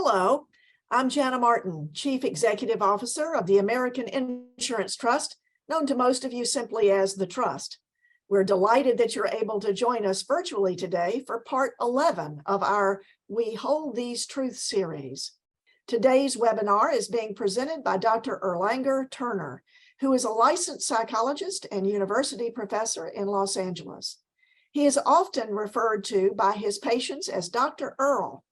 Hello, I'm Jana Martin, Chief Executive Officer of the American Insurance Trust, known to most of you simply as the Trust. We're delighted that you're able to join us virtually today for part 11 of our We Hold These Truths series. Today's webinar is being presented by Dr. Erlanger Turner, who is a licensed psychologist and university professor in Los Angeles. He is often referred to by his patients as Dr. Earl.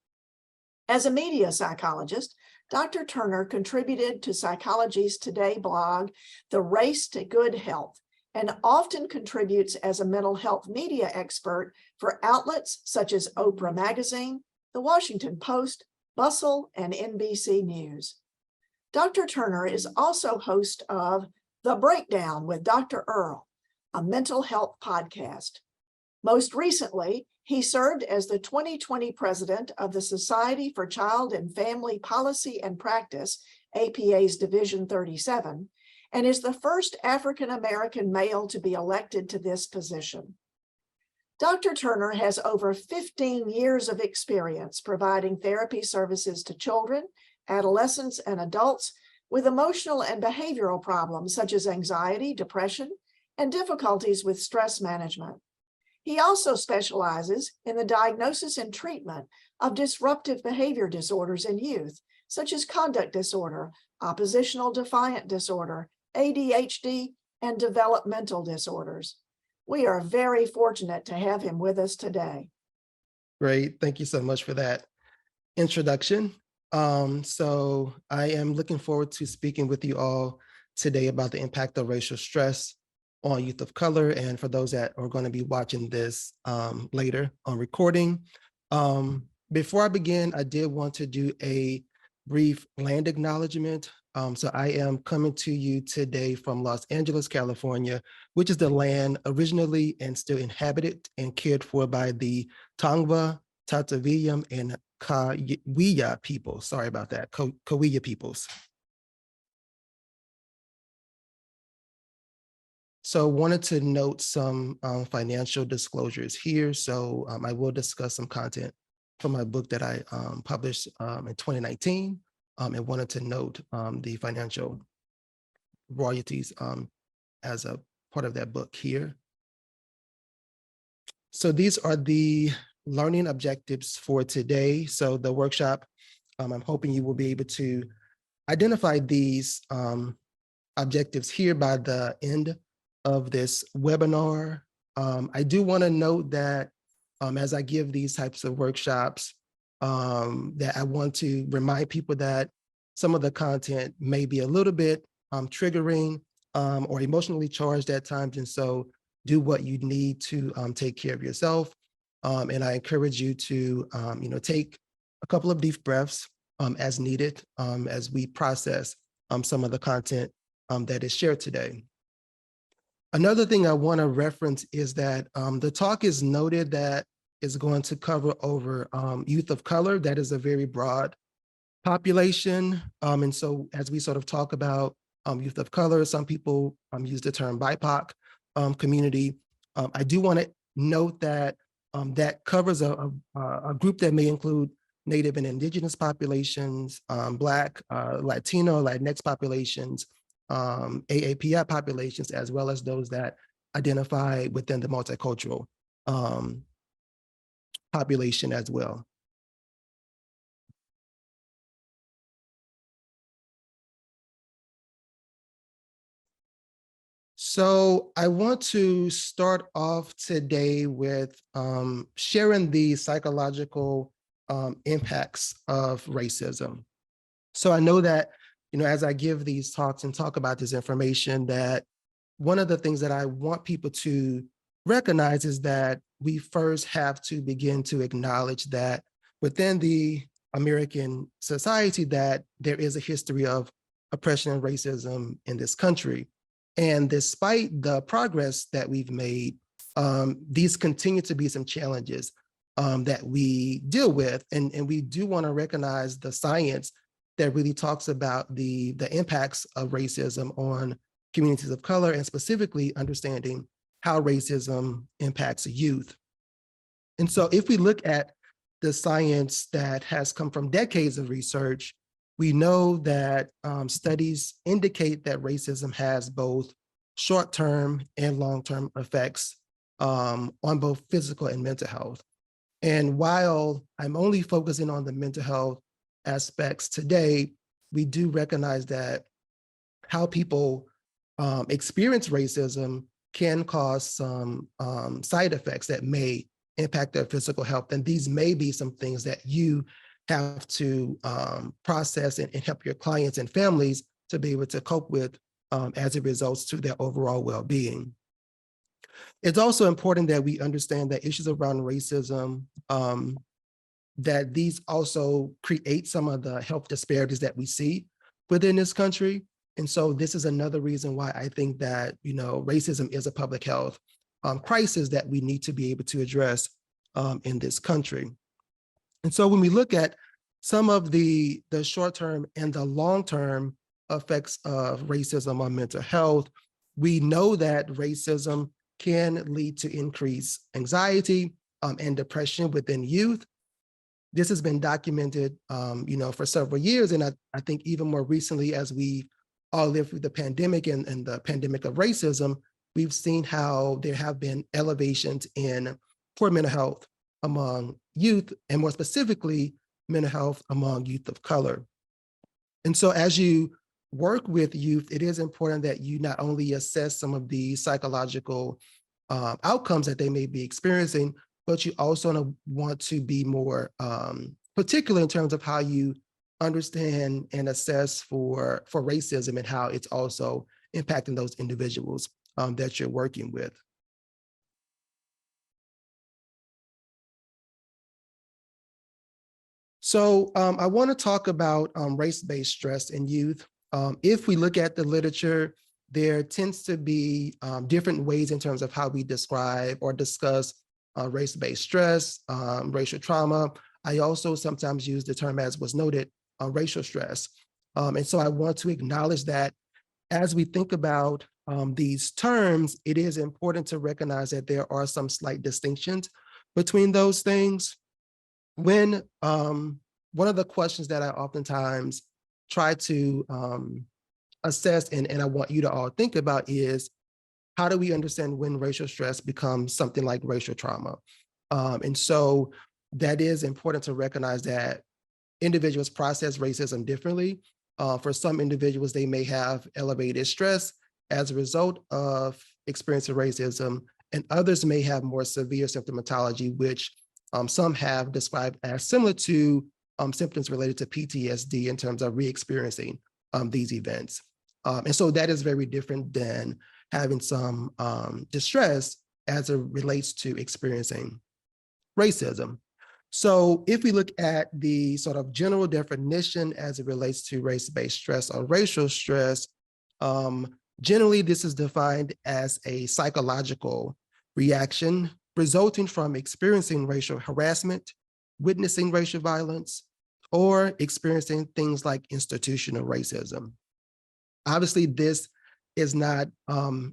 As a media psychologist, Dr. Turner contributed to Psychology's Today blog, The Race to Good Health, and often contributes as a mental health media expert for outlets such as Oprah Magazine, The Washington Post, Bustle, and NBC News. Dr. Turner is also host of The Breakdown with Dr. Earl, a mental health podcast. Most recently, he served as the 2020 president of the Society for Child and Family Policy and Practice, APA's Division 37, and is the first African-American male to be elected to this position. Dr. Turner has over 15 years of experience providing therapy services to children, adolescents, and adults with emotional and behavioral problems such as anxiety, depression, and difficulties with stress management. He also specializes in the diagnosis and treatment of disruptive behavior disorders in youth, such as conduct disorder, oppositional defiant disorder, ADHD, and developmental disorders. We are very fortunate to have him with us today. Great. Thank you so much for that introduction. So I am looking forward to speaking with you all today about the impact of racial stress on youth of color, and for those that are going to be watching this later on recording. Before I begin, I did want to do a brief land acknowledgement. So I am coming to you today from Los Angeles, California, which is the land originally and still inhabited and cared for by the Tongva, Tataviyam, and Cahuilla people. Sorry about that, Cahuilla peoples. So wanted to note some financial disclosures here. So I will discuss some content from my book that I published in 2019 and wanted to note the financial royalties as a part of that book here. So these are the learning objectives for today. So the workshop, I'm hoping you will be able to identify these objectives here by the end of this webinar. I do want to note that as I give these types of workshops, that I want to remind people that some of the content may be a little bit triggering or emotionally charged at times. And so do what you need to take care of yourself. And I encourage you to take a couple of deep breaths as needed as we process some of the content that is shared today. Another thing I want to reference is that the talk is noted that is going to cover over youth of color. That is a very broad population. And so as we sort of talk about youth of color, some people use the term BIPOC community. I do want to note that that covers a group that may include Native and Indigenous populations, Black, Latino, Latinx populations, AAPI populations, as well as those that identify within the multicultural population as well. So I want to start off today with sharing the psychological impacts of racism. So I know that as I give these talks and talk about this information, that one of the things that I want people to recognize is that we first have to begin to acknowledge that within the American society that there is a history of oppression and racism in this country. And despite the progress that we've made, these continue to be some challenges that we deal with. And we do want to recognize the science that really talks about the impacts of racism on communities of color, and specifically understanding how racism impacts youth. And so if we look at the science that has come from decades of research, we know that studies indicate that racism has both short-term and long-term effects on both physical and mental health. And while I'm only focusing on the mental health aspects today, we do recognize that how people experience racism can cause some side effects that may impact their physical health. And these may be some things that you have to process and help your clients and families to be able to cope with as it results to their overall well-being. It's also important that we understand that issues around racism, that these also create some of the health disparities that we see within this country. And so this is another reason why I think that, racism is a public health crisis that we need to be able to address in this country. And so when we look at some of the short-term and the long-term effects of racism on mental health, we know that racism can lead to increased anxiety and depression within youth. This has been documented, for several years. And I think even more recently, as we all lived through the pandemic and the pandemic of racism, we've seen how there have been elevations in poor mental health among youth, and more specifically, mental health among youth of color. And so as you work with youth, it is important that you not only assess some of the psychological outcomes that they may be experiencing, but you also want to be more particular in terms of how you understand and assess for racism and how it's also impacting those individuals that you're working with. So I want to talk about race-based stress in youth. If we look at the literature, there tends to be different ways in terms of how we describe or discuss race-based stress, racial trauma. I also sometimes use the term, as was noted, racial stress. And so I want to acknowledge that as we think about these terms, it is important to recognize that there are some slight distinctions between those things. When one of the questions that I oftentimes try to assess, and I want you to all think about, is how do we understand when racial stress becomes something like racial trauma? And so that is important to recognize that individuals process racism differently. For some individuals, they may have elevated stress as a result of experiencing racism, and others may have more severe symptomatology, which some have described as similar to symptoms related to PTSD in terms of re-experiencing these events. And so that is very different than having some distress as it relates to experiencing racism. So if we look at the sort of general definition as it relates to race-based stress or racial stress, generally this is defined as a psychological reaction resulting from experiencing racial harassment, witnessing racial violence, or experiencing things like institutional racism. Obviously, this is not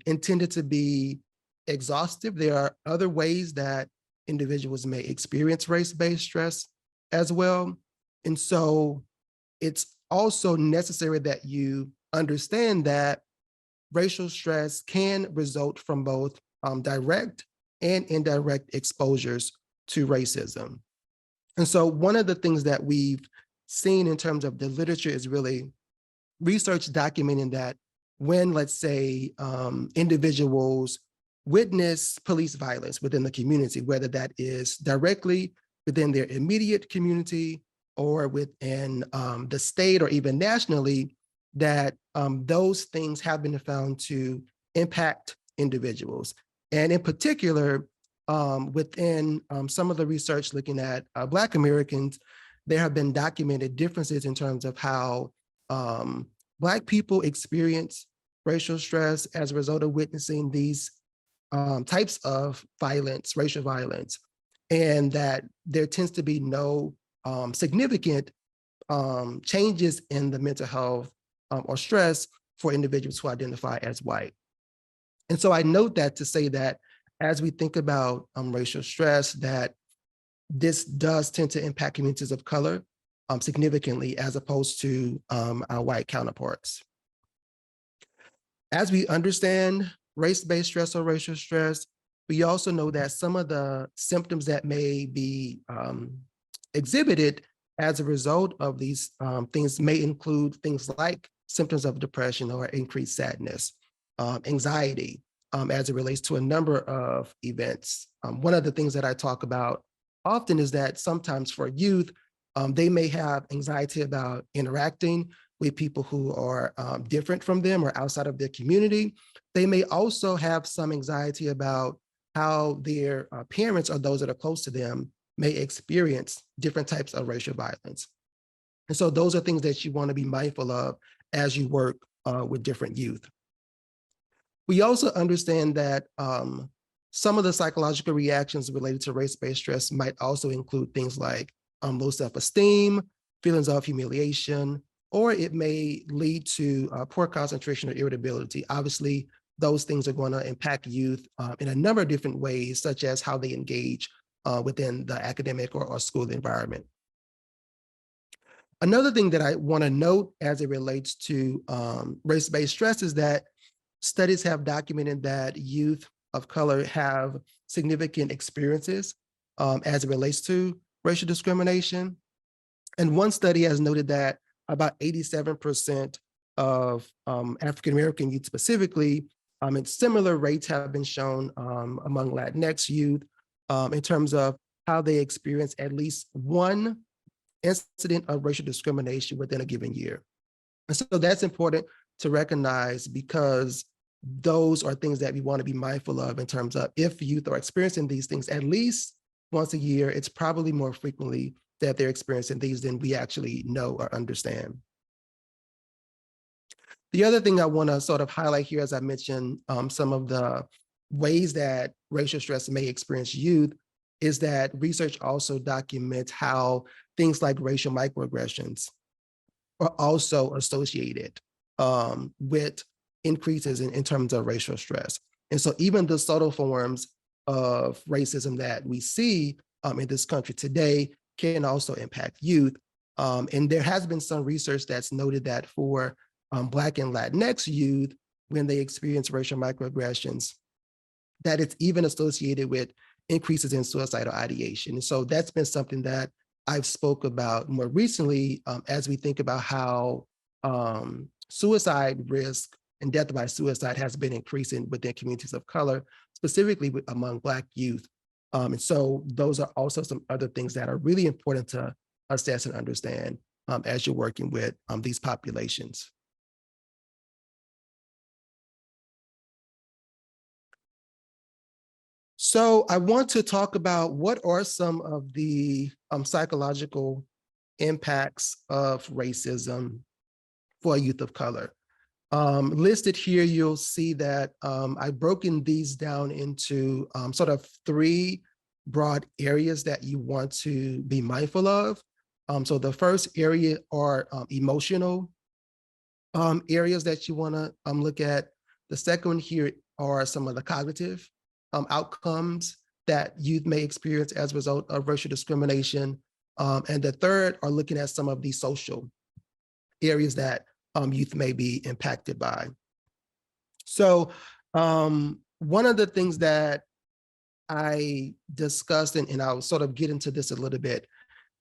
intended to be exhaustive. There are other ways that individuals may experience race-based stress as well. And so it's also necessary that you understand that racial stress can result from both direct and indirect exposures to racism. And so one of the things that we've seen in terms of the literature is really research documenting that when, let's say, individuals witness police violence within the community, whether that is directly within their immediate community or within the state or even nationally, that those things have been found to impact individuals. And in particular, within some of the research looking at Black Americans, there have been documented differences in terms of how Black people experience racial stress as a result of witnessing these types of violence, racial violence, and that there tends to be no significant changes in the mental health or stress for individuals who identify as white. And so I note that to say that as we think about racial stress, that this does tend to impact communities of color significantly as opposed to our white counterparts. As we understand race-based stress or racial stress, we also know that some of the symptoms that may be exhibited as a result of these things may include things like symptoms of depression or increased sadness, anxiety, as it relates to a number of events. One of the things that I talk about often is that sometimes for youth, they may have anxiety about interacting with people who are different from them or outside of their community. They may also have some anxiety about how their parents or those that are close to them may experience different types of racial violence. And so those are things that you want to be mindful of as you work with different youth. We also understand that some of the psychological reactions related to race-based stress might also include things like low self-esteem, feelings of humiliation, or it may lead to poor concentration or irritability. Obviously, those things are going to impact youth in a number of different ways, such as how they engage within the academic or school environment. Another thing that I want to note as it relates to race-based stress is that studies have documented that youth of color have significant experiences as it relates to racial discrimination. And one study has noted that about 87% of African-American youth specifically, and similar rates have been shown among Latinx youth in terms of how they experience at least one incident of racial discrimination within a given year. And so that's important to recognize because those are things that we want to be mindful of in terms of if youth are experiencing these things at least once a year, it's probably more frequently that they're experiencing these than we actually know or understand. The other thing I want to sort of highlight here, as I mentioned, some of the ways that racial stress may experience youth is that research also documents how things like racial microaggressions are also associated with increases in terms of racial stress. And so even the subtle forms of racism that we see in this country today can also impact youth. And there has been some research that's noted that for Black and Latinx youth, when they experience racial microaggressions, that it's even associated with increases in suicidal ideation. And so that's been something that I've spoke about more recently as we think about how suicide risk and death by suicide has been increasing within communities of color, specifically among Black youth. And so those are also some other things that are really important to assess and understand as you're working with these populations. So I want to talk about what are some of the psychological impacts of racism for youth of color. Listed here, you'll see that I've broken these down into sort of three broad areas that you want to be mindful of. So the first area are emotional areas that you want to look at. The second one here are some of the cognitive outcomes that youth may experience as a result of racial discrimination. And the third are looking at some of the social areas that youth may be impacted by. So one of the things that I discussed, and I'll sort of get into this a little bit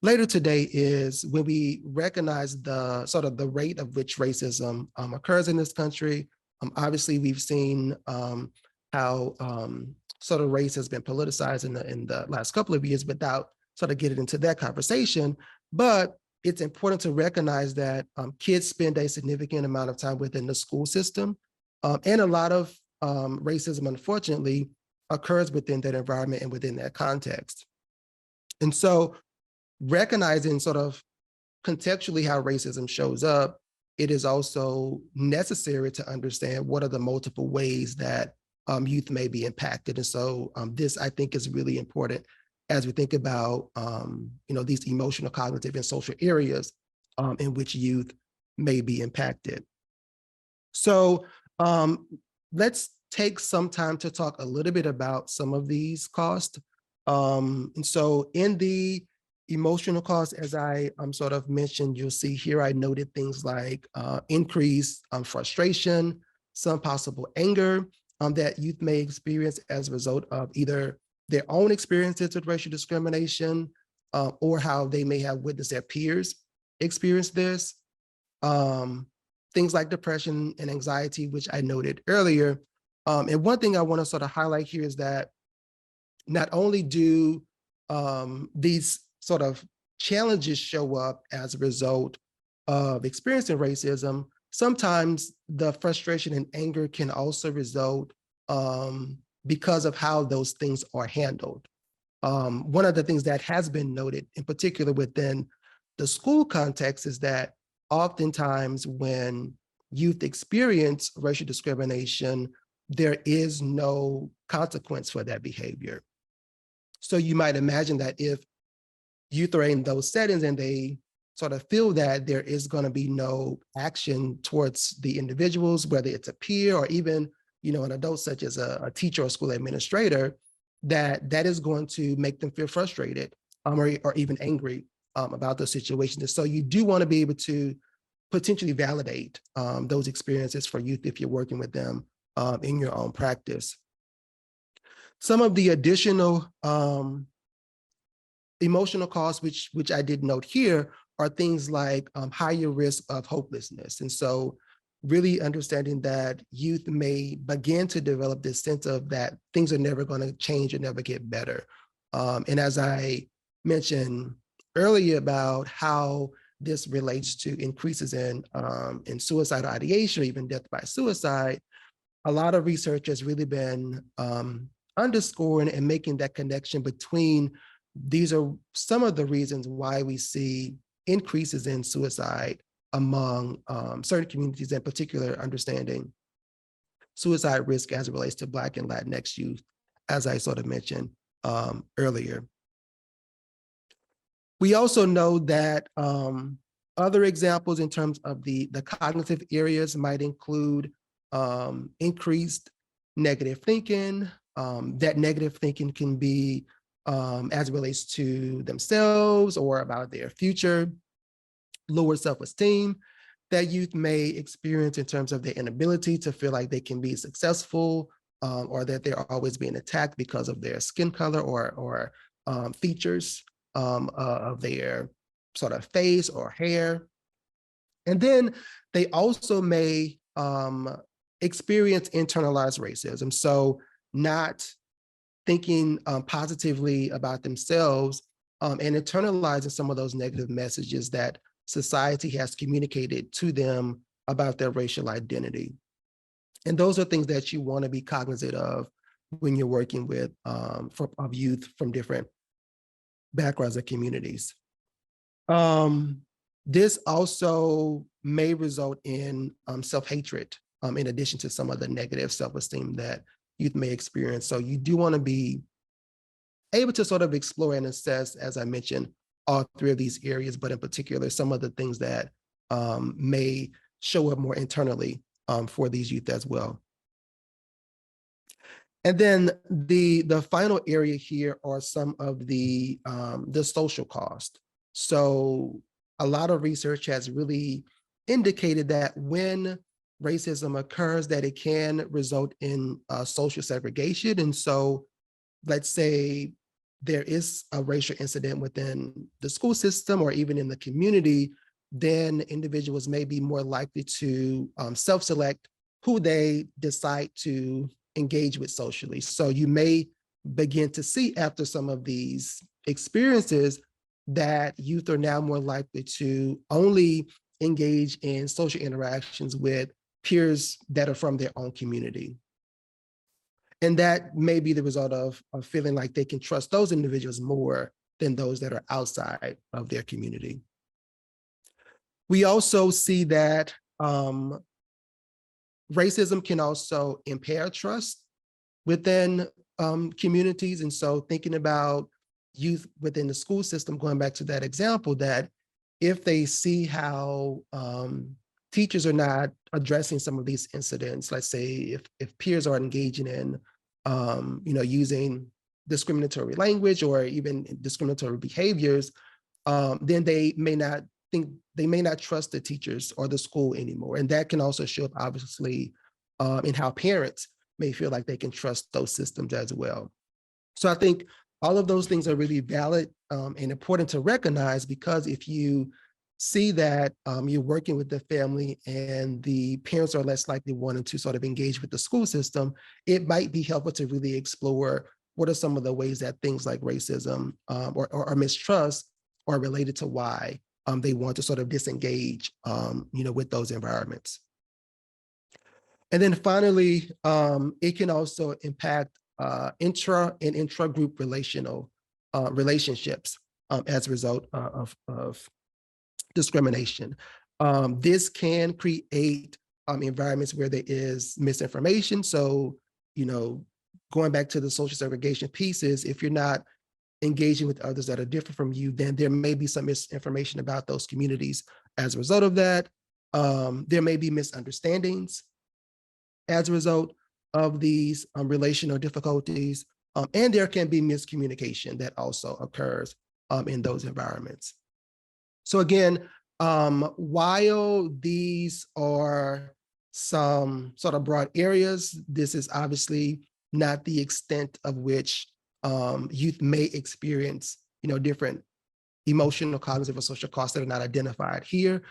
later today, is when we recognize the sort of the rate of which racism occurs in this country. Obviously, we've seen how sort of race has been politicized in the last couple of years without sort of getting into that conversation. But it's important to recognize that kids spend a significant amount of time within the school system. And a lot of racism, unfortunately, occurs within that environment and within that context. And so recognizing sort of contextually how racism shows up, it is also necessary to understand what are the multiple ways that youth may be impacted. And so this, I think, is really important as we think about these emotional, cognitive, and social areas in which youth may be impacted. So let's take some time to talk a little bit about some of these costs. And so in the emotional cost, as I sort of mentioned, you'll see here, I noted things like increased frustration, some possible anger that youth may experience as a result of either their own experiences with racial discrimination or how they may have witnessed their peers experience this. Things like depression and anxiety, which I noted earlier. And one thing I want to sort of highlight here is that not only do these sort of challenges show up as a result of experiencing racism, sometimes the frustration and anger can also result because of how those things are handled. One of the things that has been noted, in particular within the school context, is that oftentimes when youth experience racial discrimination, there is no consequence for that behavior. So you might imagine that if youth are in those settings and they sort of feel that there is going to be no action towards the individuals, whether it's a peer or even, an adult such as a teacher or school administrator, that is going to make them feel frustrated or even angry about those situations. And so you do want to be able to potentially validate those experiences for youth if you're working with them in your own practice. Some of the additional emotional costs, which I did note here, are things like higher risk of hopelessness. And so really understanding that youth may begin to develop this sense of that things are never going to change or never get better. And as I mentioned earlier about how this relates to increases in suicidal ideation or even death by suicide, a lot of research has really been underscoring and making that connection between these are some of the reasons why we see increases in suicide among certain communities, in particular understanding suicide risk as it relates to Black and Latinx youth, as I sort of mentioned earlier. We also know that other examples in terms of the cognitive areas might include increased negative thinking. That negative thinking can be as it relates to themselves or about their future, lower self-esteem that youth may experience in terms of their inability to feel like they can be successful or that they're always being attacked because of their skin color or features of their sort of face or hair. And then they also may experience internalized racism. So not thinking positively about themselves and internalizing some of those negative messages that society has communicated to them about their racial identity. And those are things that you want to be cognizant of when you're working with of youth from different backgrounds or communities. This also may result in self-hatred in addition to some of the negative self-esteem that youth may experience. So you do want to be able to sort of explore and assess, as I mentioned, all three of these areas, but in particular, some of the things that may show up more internally for these youth as well. And then the final area here are some of the social cost. So a lot of research has really indicated that when racism occurs, that it can result in social segregation. And so let's say there is a racial incident within the school system or even in the community, then individuals may be more likely to self-select who they decide to engage with socially. So you may begin to see after some of these experiences that youth are now more likely to only engage in social interactions with peers that are from their own community. And that may be the result of feeling like they can trust those individuals more than those that are outside of their community. We also see that racism can also impair trust within communities. And so thinking about youth within the school system, going back to that example, that if they see how teachers are not addressing some of these incidents, let's say if peers are engaging in using discriminatory language or even discriminatory behaviors, then they may not trust the teachers or the school anymore. And that can also show up obviously in how parents may feel like they can trust those systems as well. So I think all of those things are really valid and important to recognize, because if you see that you're working with the family and the parents are less likely wanting to sort of engage with the school system, it might be helpful to really explore what are some of the ways that things like racism or mistrust are related to why they want to sort of disengage with those environments. And then finally, it can also impact intra and intra-group relationships as a result of discrimination. This can create environments where there is misinformation. So, going back to the social segregation pieces, if you're not engaging with others that are different from you, then there may be some misinformation about those communities as a result of that. There may be misunderstandings as a result of these relational difficulties, and there can be miscommunication that also occurs in those environments. So again, while these are some sort of broad areas, this is obviously not the extent of which youth may experience, different emotional, cognitive, or social costs that are not identified here.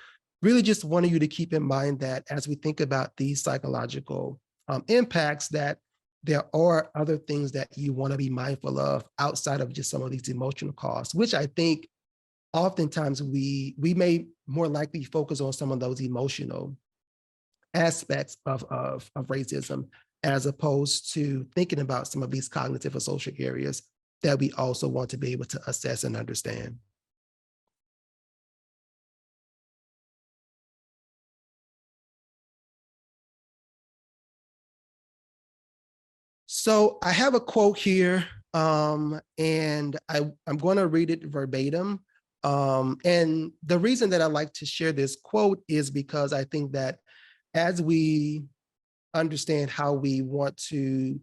Really just wanted you to keep in mind that as we think about these psychological impacts, that there are other things that you want to be mindful of outside of just some of these emotional costs, which I think oftentimes we may more likely focus on some of those emotional aspects of racism, as opposed to thinking about some of these cognitive or social areas that we also want to be able to assess and understand. So I have a quote here, and I'm going to read it verbatim. And the reason that I like to share this quote is because I think that as we understand how we want to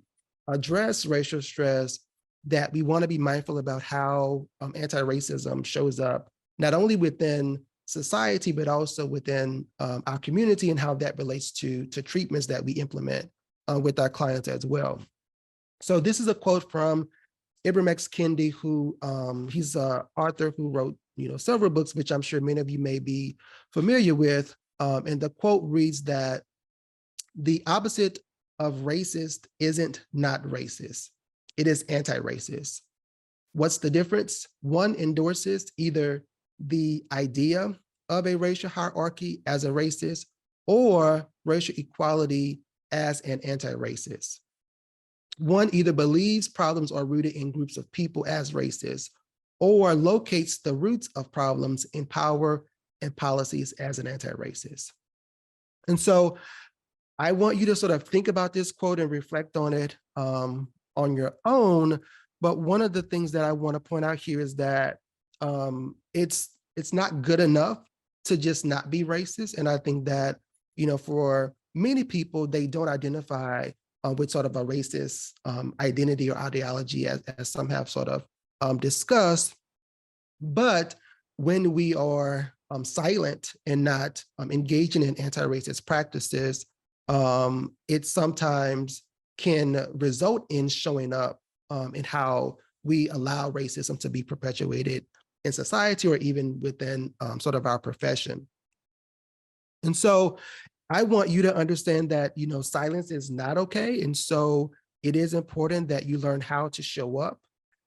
address racial stress, that we want to be mindful about how anti-racism shows up, not only within society, but also within our community, and how that relates to treatments that we implement with our clients as well. So this is a quote from Ibram X. Kendi, who he's an author who wrote several books, which I'm sure many of you may be familiar with. And the quote reads that the opposite of racist isn't not racist. It is anti-racist. What's the difference? One endorses either the idea of a racial hierarchy as a racist, or racial equality as an anti-racist. One either believes problems are rooted in groups of people as racist, or locates the roots of problems in power and policies as an anti-racist. And so I want you to sort of think about this quote and reflect on it on your own. But one of the things that I want to point out here is that it's not good enough to just not be racist. And I think that, for many people, they don't identify with sort of a racist identity or ideology, as some have sort of discussed. But when we are silent and not engaging in anti-racist practices, it sometimes can result in showing up in how we allow racism to be perpetuated in society, or even within sort of our profession. And so I want you to understand that, silence is not okay. And so it is important that you learn how to show up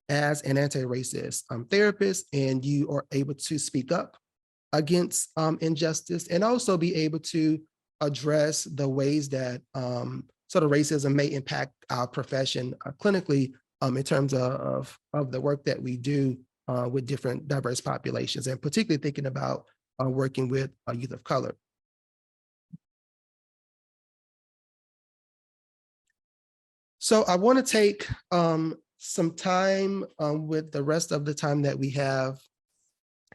as an anti-racist therapist, and you are able to speak up against injustice, and also be able to address the ways that sort of racism may impact our profession clinically in terms of the work that we do with different diverse populations, and particularly thinking about working with youth of color. So I want to take some time with the rest of the time that we have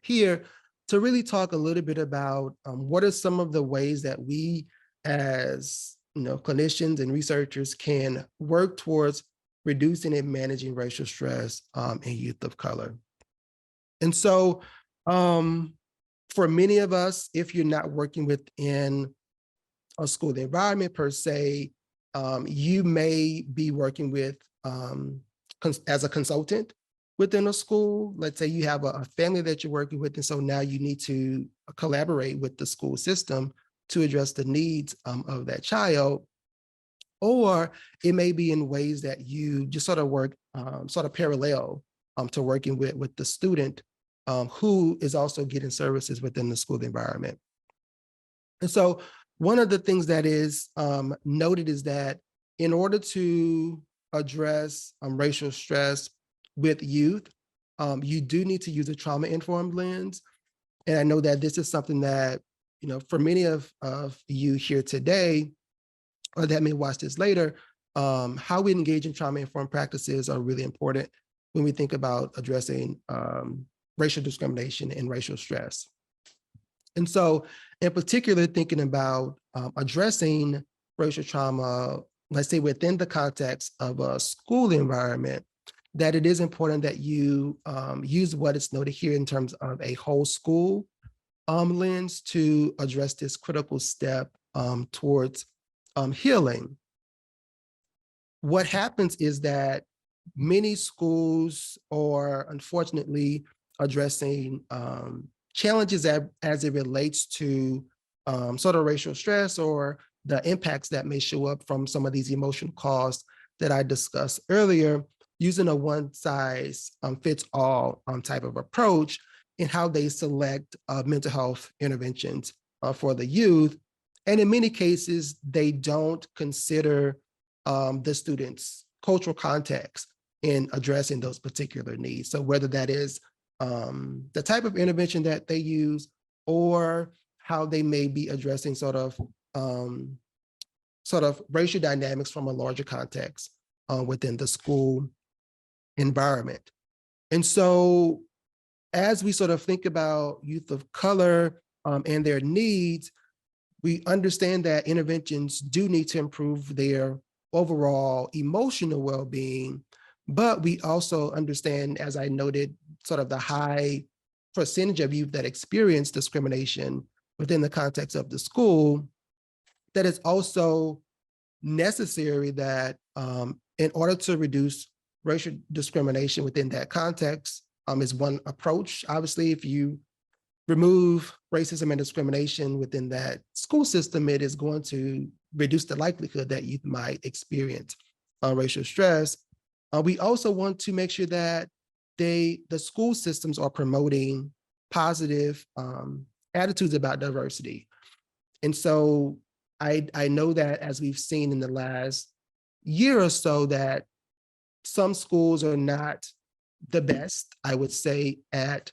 here to really talk a little bit about what are some of the ways that we as clinicians and researchers can work towards reducing and managing racial stress in youth of color. And so for many of us, if you're not working within a school environment per se, you may be working with as a consultant within a school. Let's say you have a family that you're working with, and so now you need to collaborate with the school system to address the needs of that child. Or it may be in ways that you just sort of work sort of parallel to working with the student who is also getting services within the school environment. And so one of the things that is noted is that in order to address racial stress with youth, you do need to use a trauma-informed lens. And I know that this is something that, you know, for many of you here today, or that may watch this later, how we engage in trauma-informed practices are really important when we think about addressing racial discrimination and racial stress. And so in particular, thinking about addressing racial trauma, let's say within the context of a school environment, that it is important that you use what is noted here in terms of a whole school lens to address this critical step towards healing. What happens is that many schools are unfortunately addressing challenges as it relates to sort of racial stress or the impacts that may show up from some of these emotional costs that I discussed earlier, using a one-size-fits-all type of approach in how they select mental health interventions for the youth. And in many cases, they don't consider the students' cultural context in addressing those particular needs. So whether that is the type of intervention that they use or how they may be addressing sort of racial dynamics from a larger context within the school environment. And so as we sort of think about youth of color and their needs, we understand that interventions do need to improve their overall emotional well-being, but we also understand, as I noted, sort of the high percentage of youth that experience discrimination within the context of the school, that it's also necessary that in order to reduce racial discrimination within that context is one approach. Obviously, if you remove racism and discrimination within that school system, it is going to reduce the likelihood that youth might experience racial stress. We also want to make sure that the school systems are promoting positive attitudes about diversity. And so I know that as we've seen in the last year or so, that some schools are not the best, I would say, at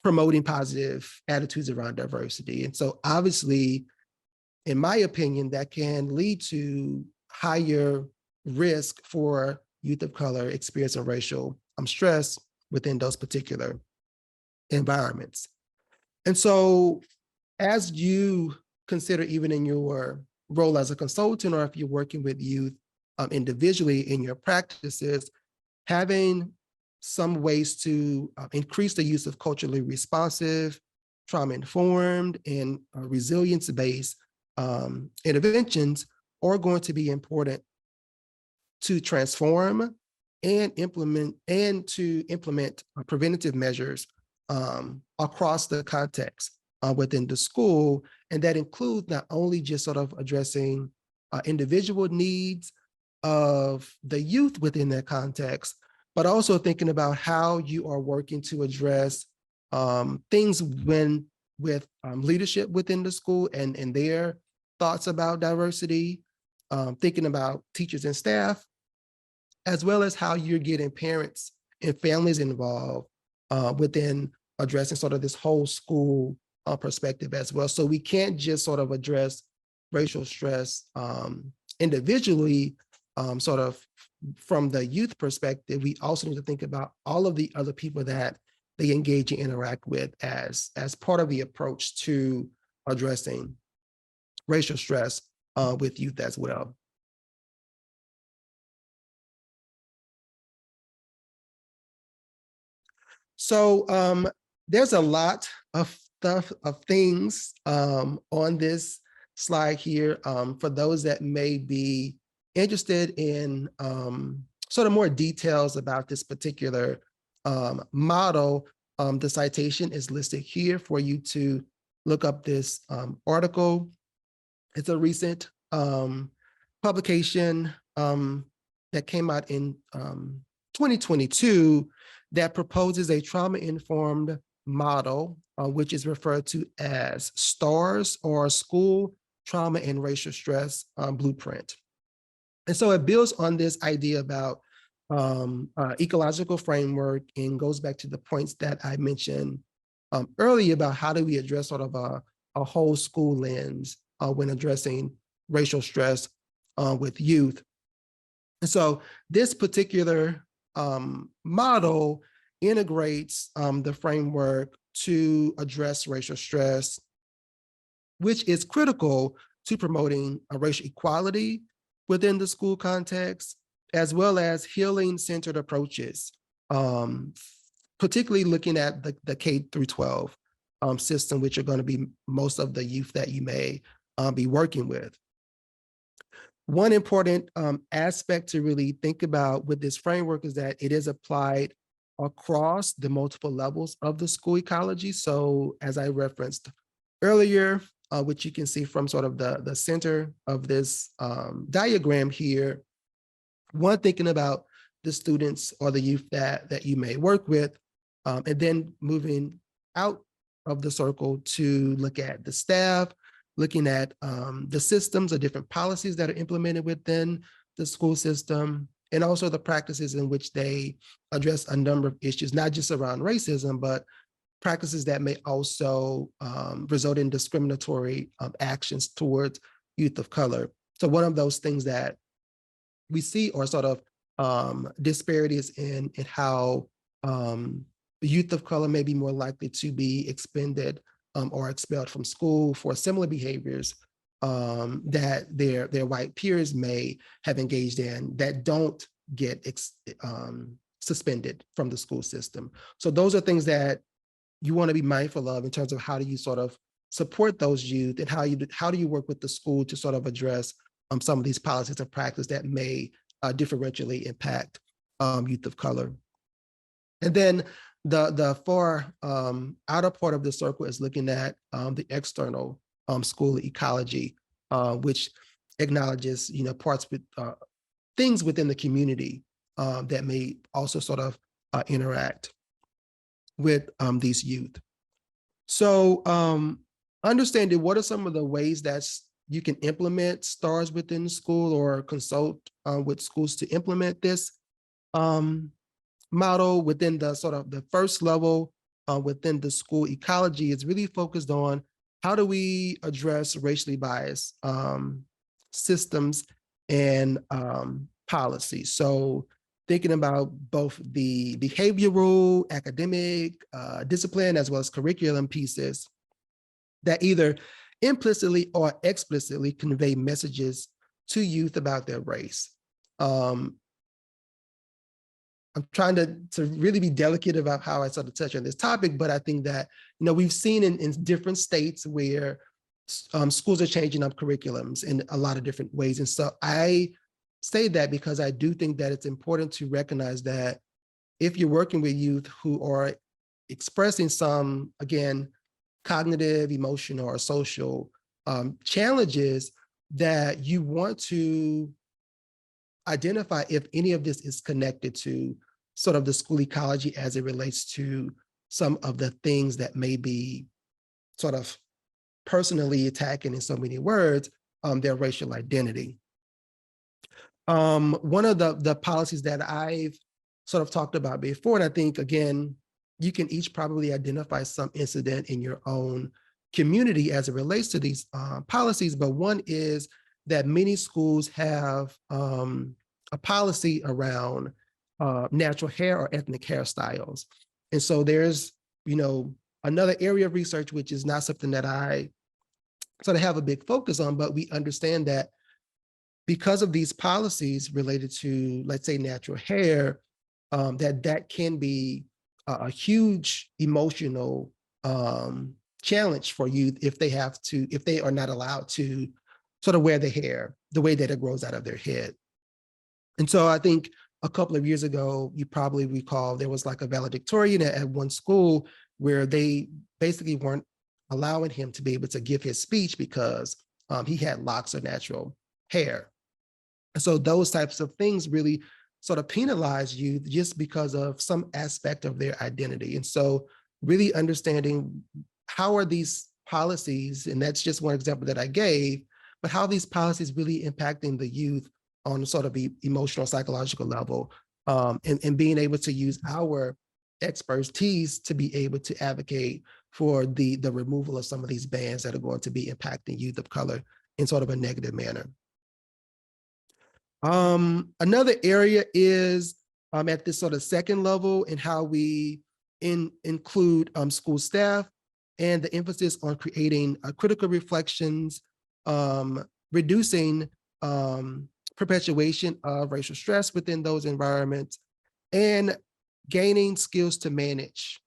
promoting positive attitudes around diversity. And so obviously, in my opinion, that can lead to higher risk for youth of color experiencing racial stress within those particular environments. And so as you consider, even in your role as a consultant, or if you're working with youth individually in your practices, having some ways to increase the use of culturally responsive, trauma-informed, and resilience-based interventions are going to be important to transform and implement preventative measures across the context within the school. And that includes not only just sort of addressing individual needs of the youth within that context, but also thinking about how you are working to address things with leadership within the school and their thoughts about diversity, thinking about teachers and staff, as well as how you're getting parents and families involved within addressing sort of this whole school perspective as well. So we can't just sort of address racial stress individually, sort of from the youth perspective. We also need to think about all of the other people that they engage and interact with as part of the approach to addressing racial stress with youth as well. So there's a lot of things on this slide here for those that may be interested in sort of more details about this particular model. The citation is listed here for you to look up this article. It's a recent publication that came out in 2022 that proposes a trauma-informed model, which is referred to as STARS, or School Trauma and Racial Stress Blueprint. And so it builds on this idea about ecological framework and goes back to the points that I mentioned earlier about how do we address sort of a whole school lens when addressing racial stress with youth. And so this particular model integrates the framework to address racial stress, which is critical to promoting racial equality within the school context, as well as healing-centered approaches, particularly looking at the K through 12 system, which are going to be most of the youth that you may be working with. One important aspect to really think about with this framework is that it is applied across the multiple levels of the school ecology. So as I referenced earlier, which you can see from sort of the center of this diagram here, one, thinking about the students or the youth that you may work with, and then moving out of the circle to look at the staff, looking at the systems or different policies that are implemented within the school system, and also the practices in which they address a number of issues, not just around racism, but practices that may also result in discriminatory actions towards youth of color. So one of those things that we see are sort of disparities in how youth of color may be more likely to be expended or expelled from school for similar behaviors that their white peers may have engaged in that don't get suspended from the school system. So those are things that you want to be mindful of in terms of how do you sort of support those youth, and how do you work with the school to sort of address some of these policies and practice that may differentially impact youth of color. And then the far outer part of the circle is looking at the external school ecology, which acknowledges, parts with things within the community that may also sort of interact with these youth. So understanding what are some of the ways that you can implement STARS within the school or consult with schools to implement this model within the sort of the first level within the school ecology is really focused on how do we address racially biased systems and policies. So thinking about both the behavioral, academic, discipline, as well as curriculum pieces that either implicitly or explicitly convey messages to youth about their race. I'm trying to really be delicate about how I sort of touch on this topic, but I think that, we've seen in different states where schools are changing up curriculums in a lot of different ways. And so I say that because I do think that it's important to recognize that if you're working with youth who are expressing some, again, cognitive, emotional, or social challenges, that you want to identify if any of this is connected to sort of the school ecology as it relates to some of the things that may be sort of personally attacking, in so many words, their racial identity. One of the policies that I've sort of talked about before, and I think, again, you can each probably identify some incident in your own community as it relates to these policies, but one is that many schools have a policy around natural hair or ethnic hairstyles. And so there's, another area of research, which is not something that I sort of have a big focus on, but we understand that because of these policies related to, let's say, natural hair, that can be a huge emotional challenge for youth if they are not allowed to sort of wear their hair the way that it grows out of their head. And so I think a couple of years ago, you probably recall there was like a valedictorian at one school where they basically weren't allowing him to be able to give his speech because he had locks of natural hair. And so those types of things really sort of penalize youth just because of some aspect of their identity. And so really understanding how are these policies, and that's just one example that I gave, but how these policies really impacting the youth on sort of the emotional, psychological level, and being able to use our expertise to be able to advocate for the removal of some of these bans that are going to be impacting youth of color in sort of a negative manner. Another area is at this sort of second level and how we include school staff and the emphasis on creating critical reflections, reducing perpetuation of racial stress within those environments, and gaining skills to manage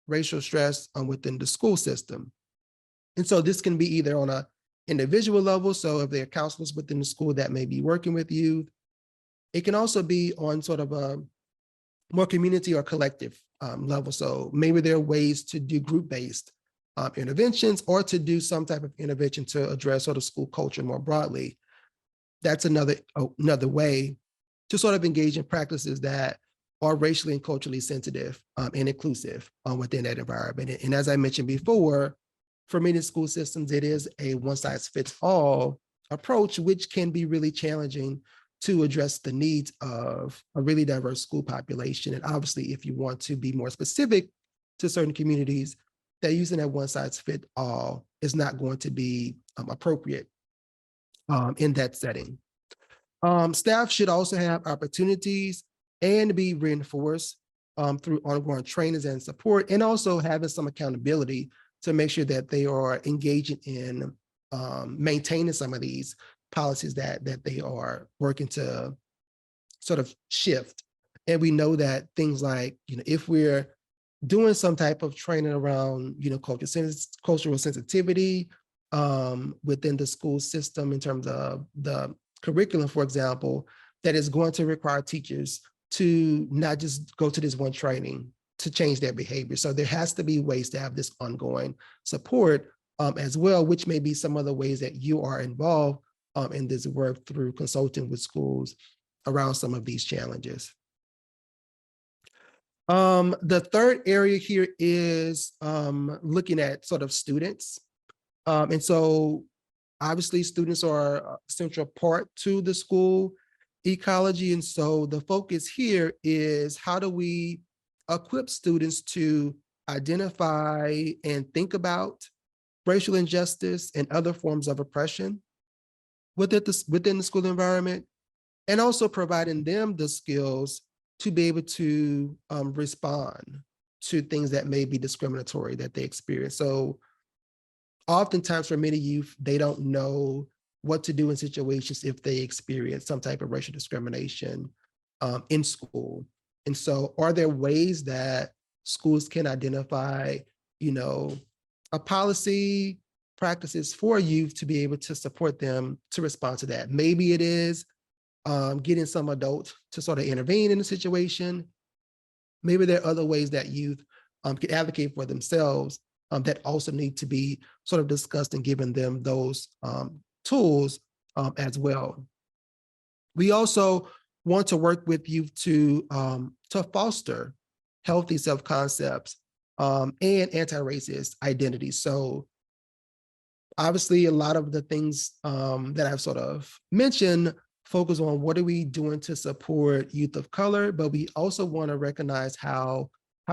racial stress within the school system. And so this can be either on a individual level, so if there are counselors within the school that may be working with youth. It can also be on sort of a more community or collective level. So maybe there are ways to do group-based interventions or to do some type of intervention to address sort of school culture more broadly. That's another way to sort of engage in practices that are racially and culturally sensitive and inclusive within that environment. And as I mentioned before, for many school systems, it is a one-size-fits-all approach, which can be really challenging to address the needs of a really diverse school population. And obviously, if you want to be more specific to certain communities, that using that one-size-fits-all is not going to be appropriate in that setting. Staff should also have opportunities and be reinforced through ongoing trainings and support, and also having some accountability to make sure that they are engaging in maintaining some of these policies that they are working to sort of shift. And we know that things like, if we're doing some type of training around, cultural sensitivity within the school system in terms of the curriculum, for example, that is going to require teachers to not just go to this one training to change their behavior. So there has to be ways to have this ongoing support as well, which may be some of the ways that you are involved in this work through consulting with schools around some of these challenges. The third area here is looking at sort of students. And so obviously students are a central part to the school ecology. And so the focus here is how do we equip students to identify and think about racial injustice and other forms of oppression within the school environment, and also providing them the skills to be able to respond to things that may be discriminatory that they experience. So oftentimes for many youth, they don't know what to do in situations if they experience some type of racial discrimination in school. And so are there ways that schools can identify, a policy, practices for youth to be able to support them to respond to that? Maybe it is getting some adult to sort of intervene in the situation. Maybe there are other ways that youth can advocate for themselves that also need to be sort of discussed and given them those tools as well. We also want to work with youth to foster healthy self-concepts and anti-racist identities. So obviously a lot of the things that I've sort of mentioned focus on what are we doing to support youth of color, but we also want to recognize how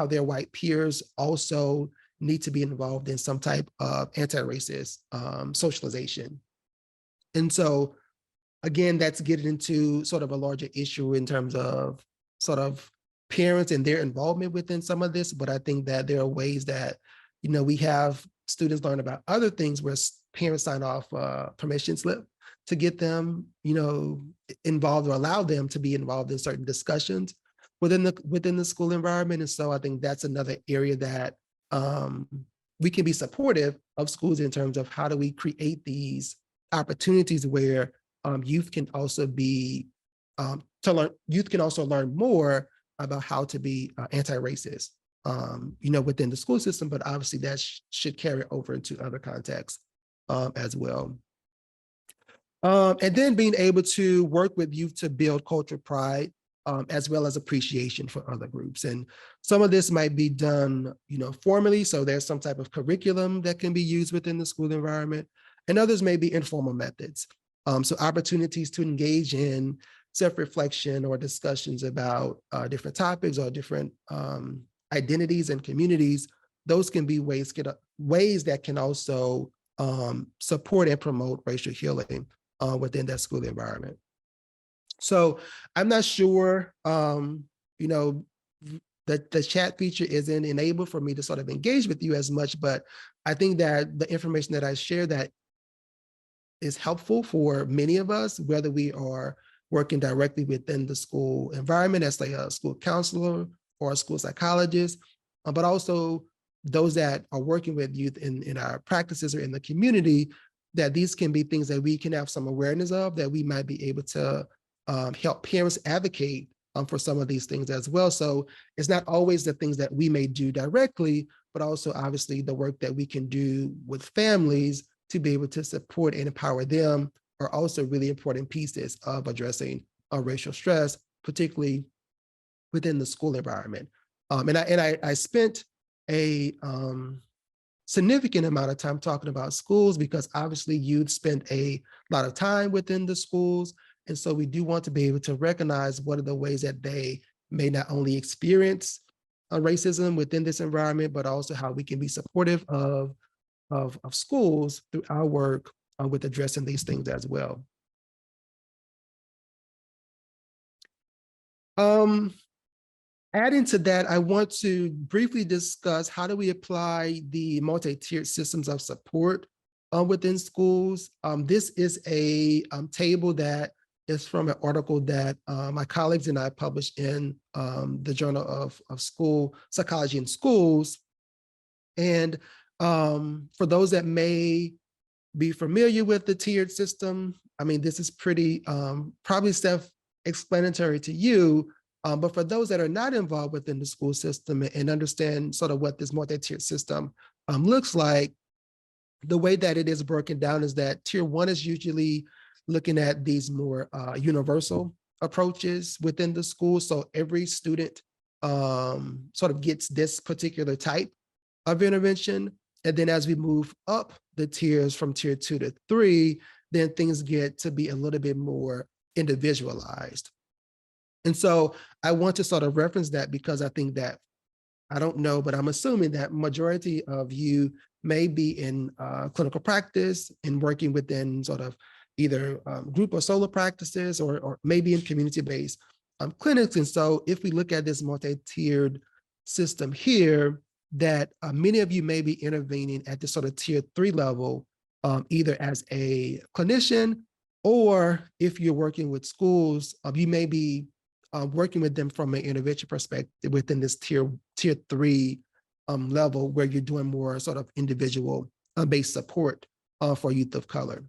their white peers also need to be involved in some type of anti-racist socialization. And so again, that's getting into sort of a larger issue in terms of sort of parents and their involvement within some of this. But I think that there are ways that, we have students learn about other things where parents sign off a permission slip to get them, involved or allow them to be involved in certain discussions. within the school environment. And so I think that's another area that we can be supportive of schools in terms of how do we create these opportunities where youth can also be youth can also learn more about how to be anti-racist, within the school system, but obviously that should carry over into other contexts as well. And then being able to work with youth to build cultural pride, as well as appreciation for other groups. And some of this might be done, formally. So there's some type of curriculum that can be used within the school environment, and others may be informal methods. So opportunities to engage in self-reflection or discussions about different topics or different identities and communities. Those can be ways that can also support and promote racial healing within that school environment. So I'm not sure, that the chat feature isn't enabled for me to sort of engage with you as much, but I think that the information that I share that is helpful for many of us, whether we are working directly within the school environment as like a school counselor or a school psychologist, but also those that are working with youth in our practices or in the community, that these can be things that we can have some awareness of, that we might be able to help parents advocate for some of these things as well. So it's not always the things that we may do directly, but also obviously the work that we can do with families to be able to support and empower them are also really important pieces of addressing racial stress, particularly within the school environment. And I spent a significant amount of time talking about schools because obviously youth spend a lot of time within the schools. And so we do want to be able to recognize what are the ways that they may not only experience racism within this environment, but also how we can be supportive of schools through our work with addressing these things as well. Adding to that, I want to briefly discuss how do we apply the multi-tiered systems of support within schools. This is a table that is from an article that my colleagues and I published in the Journal of School Psychology in Schools. And for those that may be familiar with the tiered system, I mean, this is pretty probably self-explanatory to you, but for those that are not involved within the school system and understand sort of what this multi-tiered system looks like, the way that it is broken down is that tier one is usually looking at these more universal approaches within the school. So every student sort of gets this particular type of intervention. And then as we move up the tiers from tier 2 to 3, then things get to be a little bit more individualized. And so I want to sort of reference that because I think that, I don't know, but I'm assuming that majority of you may be in clinical practice and working within sort of either group or solo practices or maybe in community-based clinics. And so if we look at this multi-tiered system here, that many of you may be intervening at the sort of tier 3 level, either as a clinician, or if you're working with schools, you may be working with them from an intervention perspective within this tier 3 level, where you're doing more sort of individual based support for youth of color.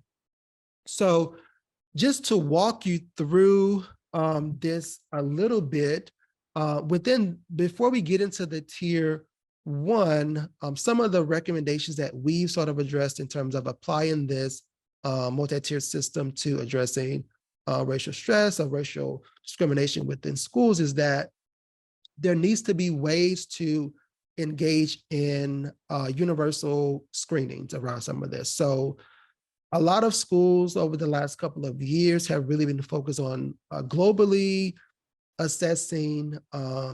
So just to walk you through this a little bit, before we get into the tier 1, some of the recommendations that we've sort of addressed in terms of applying this multi-tiered system to addressing racial stress or racial discrimination within schools is that there needs to be ways to engage in universal screenings around some of this. So a lot of schools over the last couple of years have really been focused on globally assessing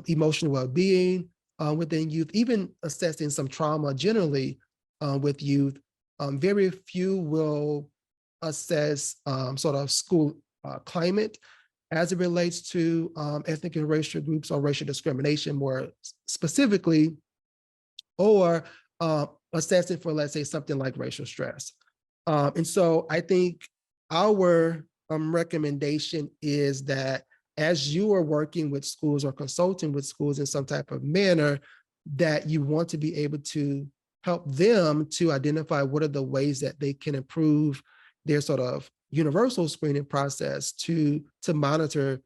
emotional well-being within youth, even assessing some trauma generally with youth. Very few will assess sort of school climate as it relates to ethnic and racial groups or racial discrimination more specifically, or assessing for, let's say, something like racial stress. And so I think our recommendation is that as you are working with schools or consulting with schools in some type of manner, that you want to be able to help them to identify what are the ways that they can improve their sort of universal screening process to monitor,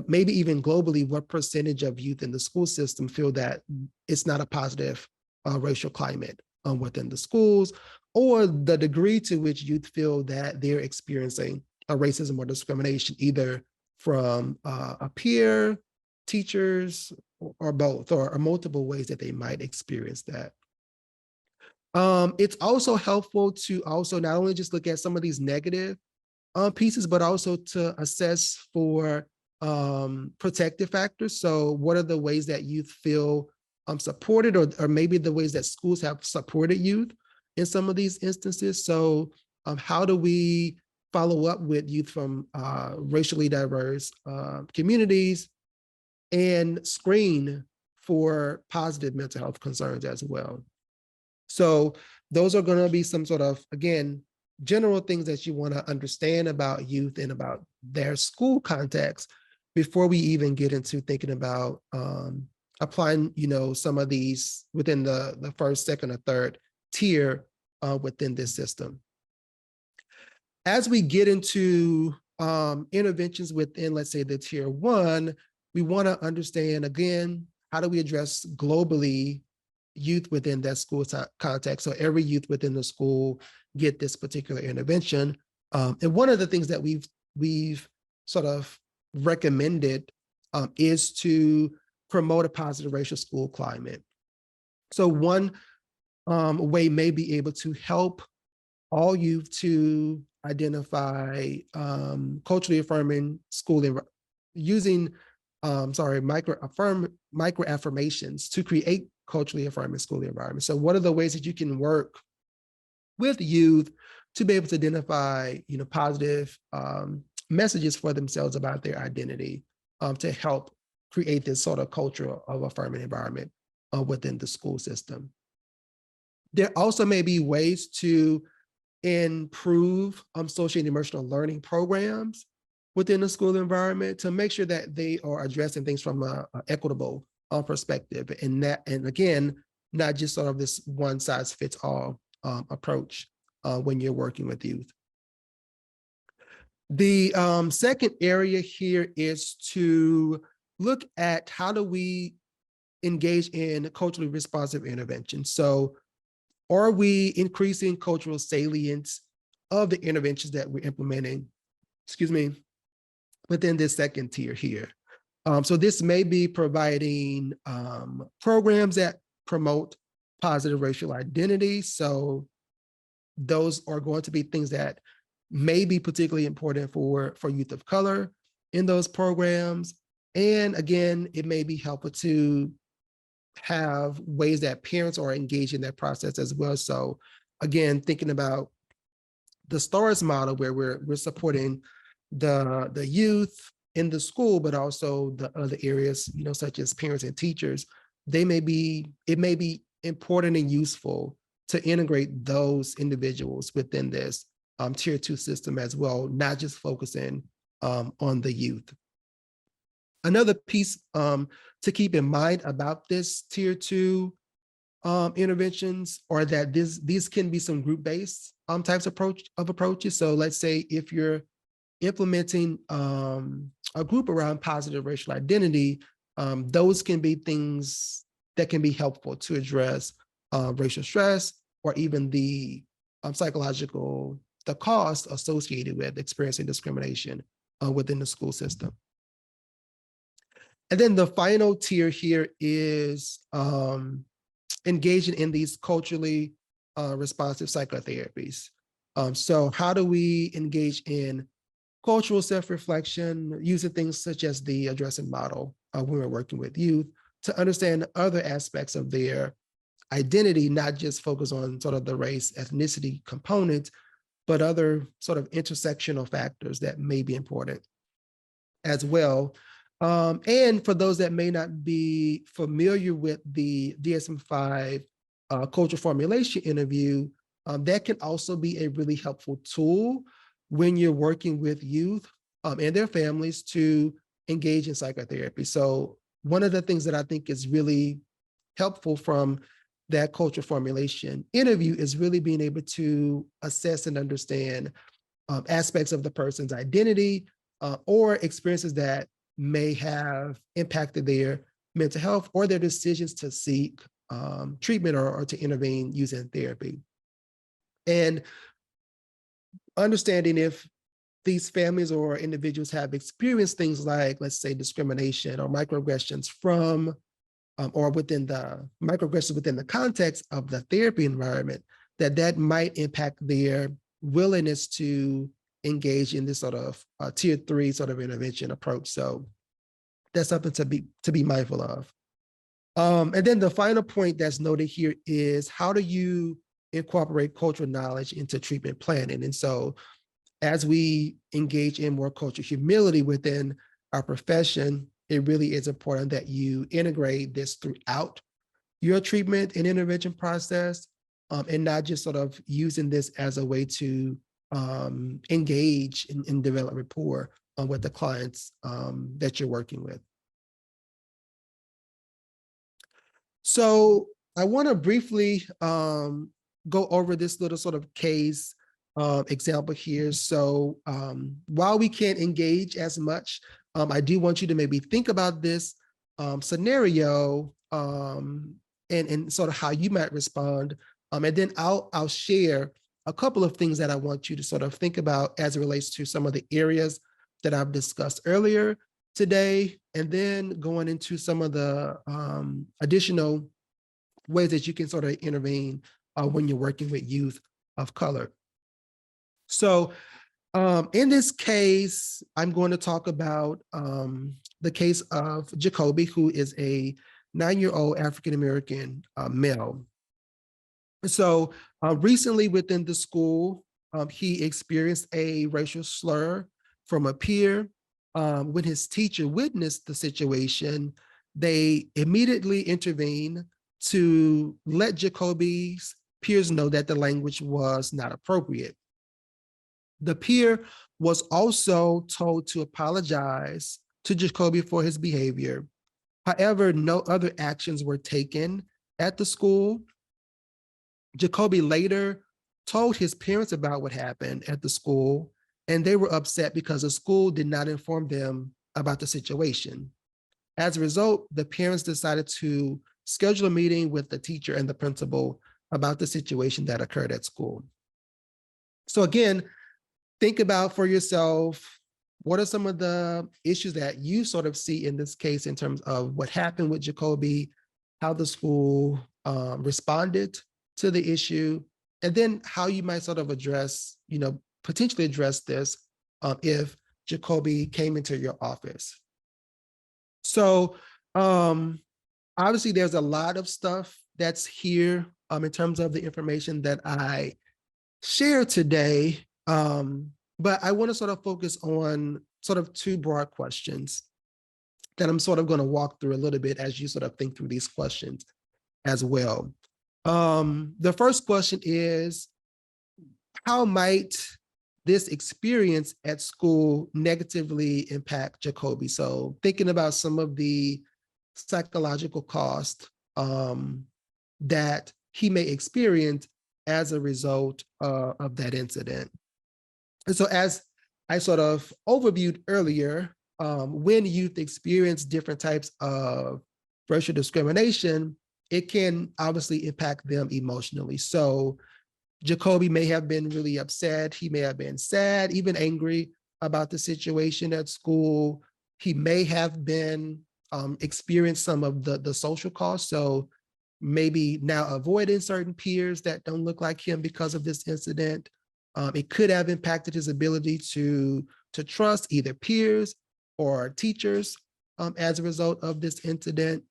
maybe even globally, what percentage of youth in the school system feel that it's not a positive racial climate within the schools, or the degree to which youth feel that they're experiencing a racism or discrimination, either from a peer, teachers, or both, or multiple ways that they might experience that. It's also helpful to also not only just look at some of these negative pieces, but also to assess for protective factors. So what are the ways that youth feel supported, or maybe the ways that schools have supported youth in some of these instances? So how do we follow up with youth from racially diverse communities and screen for positive mental health concerns as well? So those are going to be some sort of, again, general things that you want to understand about youth and about their school context before we even get into thinking about applying, some of these within the first, second, or third tier within this system. As we get into interventions within, let's say, the tier 1, we want to understand, again, how do we address globally youth within that school context? So every youth within the school get this particular intervention. And one of the things that we've sort of recommended is to promote a positive racial school climate. So one way may be able to help all youth to identify culturally affirming schooling using micro affirmations to create culturally affirming schooling environments. So what are the ways that you can work with youth to be able to identify, positive messages for themselves about their identity to help create this sort of culture of affirming environment within the school system? There also may be ways to improve social and emotional learning programs within the school environment to make sure that they are addressing things from an equitable perspective, and again, not just sort of this one size fits all approach when you're working with youth. The second area here is to look at how do we engage in culturally responsive intervention. So are we increasing cultural salience of the interventions that we're implementing, within this second tier here? So this may be providing programs that promote positive racial identity. So those are going to be things that may be particularly important for youth of color in those programs. And again, it may be helpful to have ways that parents are engaged in that process as well. So again, thinking about the STARS model, where we're supporting the youth in the school, but also the other areas, such as parents and teachers, it may be important and useful to integrate those individuals within this tier 2 system as well, not just focusing on the youth. Another piece to keep in mind about this tier 2 interventions are that these can be some group-based types of approaches. So let's say if you're implementing a group around positive racial identity, those can be things that can be helpful to address racial stress, or even the cost associated with experiencing discrimination within the school system. And then the final tier here is engaging in these culturally responsive psychotherapies. So how do we engage in cultural self-reflection using things such as the addressing model when we're working with youth to understand other aspects of their identity, not just focus on sort of the race, ethnicity component, but other sort of intersectional factors that may be important as well. And for those that may not be familiar with the DSM-5 culture formulation interview, that can also be a really helpful tool when you're working with youth and their families to engage in psychotherapy. So one of the things that I think is really helpful from that culture formulation interview is really being able to assess and understand aspects of the person's identity or experiences that may have impacted their mental health or their decisions to seek treatment or to intervene using therapy. And understanding if these families or individuals have experienced things like, let's say, discrimination or microaggressions from or within the microaggressions within the context of the therapy environment, that might impact their willingness to engage in this sort of tier 3 sort of intervention approach. So that's something to be mindful of. And then the final point that's noted here is, how do you incorporate cultural knowledge into treatment planning? And so as we engage in more cultural humility within our profession, it really is important that you integrate this throughout your treatment and intervention process, and not just sort of using this as a way to engage and develop rapport with the clients that you're working with. So I want to briefly go over this little sort of case example here. So while we can't engage as much, I do want you to maybe think about this scenario and sort of how you might respond. And then I'll share a couple of things that I want you to sort of think about as it relates to some of the areas that I've discussed earlier today, and then going into some of the additional ways that you can sort of intervene when you're working with youth of color. So in this case, I'm going to talk about the case of Jacoby, who is a 9-year-old African-American male. So recently within the school, he experienced a racial slur from a peer. When his teacher witnessed the situation, they immediately intervened to let Jacoby's peers know that the language was not appropriate. The peer was also told to apologize to Jacoby for his behavior. However, no other actions were taken at the school. Jacoby later told his parents about what happened at the school, and they were upset because the school did not inform them about the situation. As a result, the parents decided to schedule a meeting with the teacher and the principal about the situation that occurred at school. So again, think about for yourself, what are some of the issues that you sort of see in this case in terms of what happened with Jacoby, how the school responded to the issue, and then how you might sort of address, potentially address this if Jacoby came into your office. So obviously there's a lot of stuff that's here in terms of the information that I shared today, but I want to sort of focus on sort of two broad questions that I'm sort of going to walk through a little bit as you sort of think through these questions as well. The first question is, how might this experience at school negatively impact Jacoby? So thinking about some of the psychological cost that he may experience as a result of that incident. And so as I sort of overviewed earlier, when youth experience different types of racial discrimination, it can obviously impact them emotionally. So Jacoby may have been really upset. He may have been sad, even angry about the situation at school. He may have been experienced some of the social costs. So maybe now avoiding certain peers that don't look like him because of this incident. It could have impacted his ability to trust either peers or teachers as a result of this incident.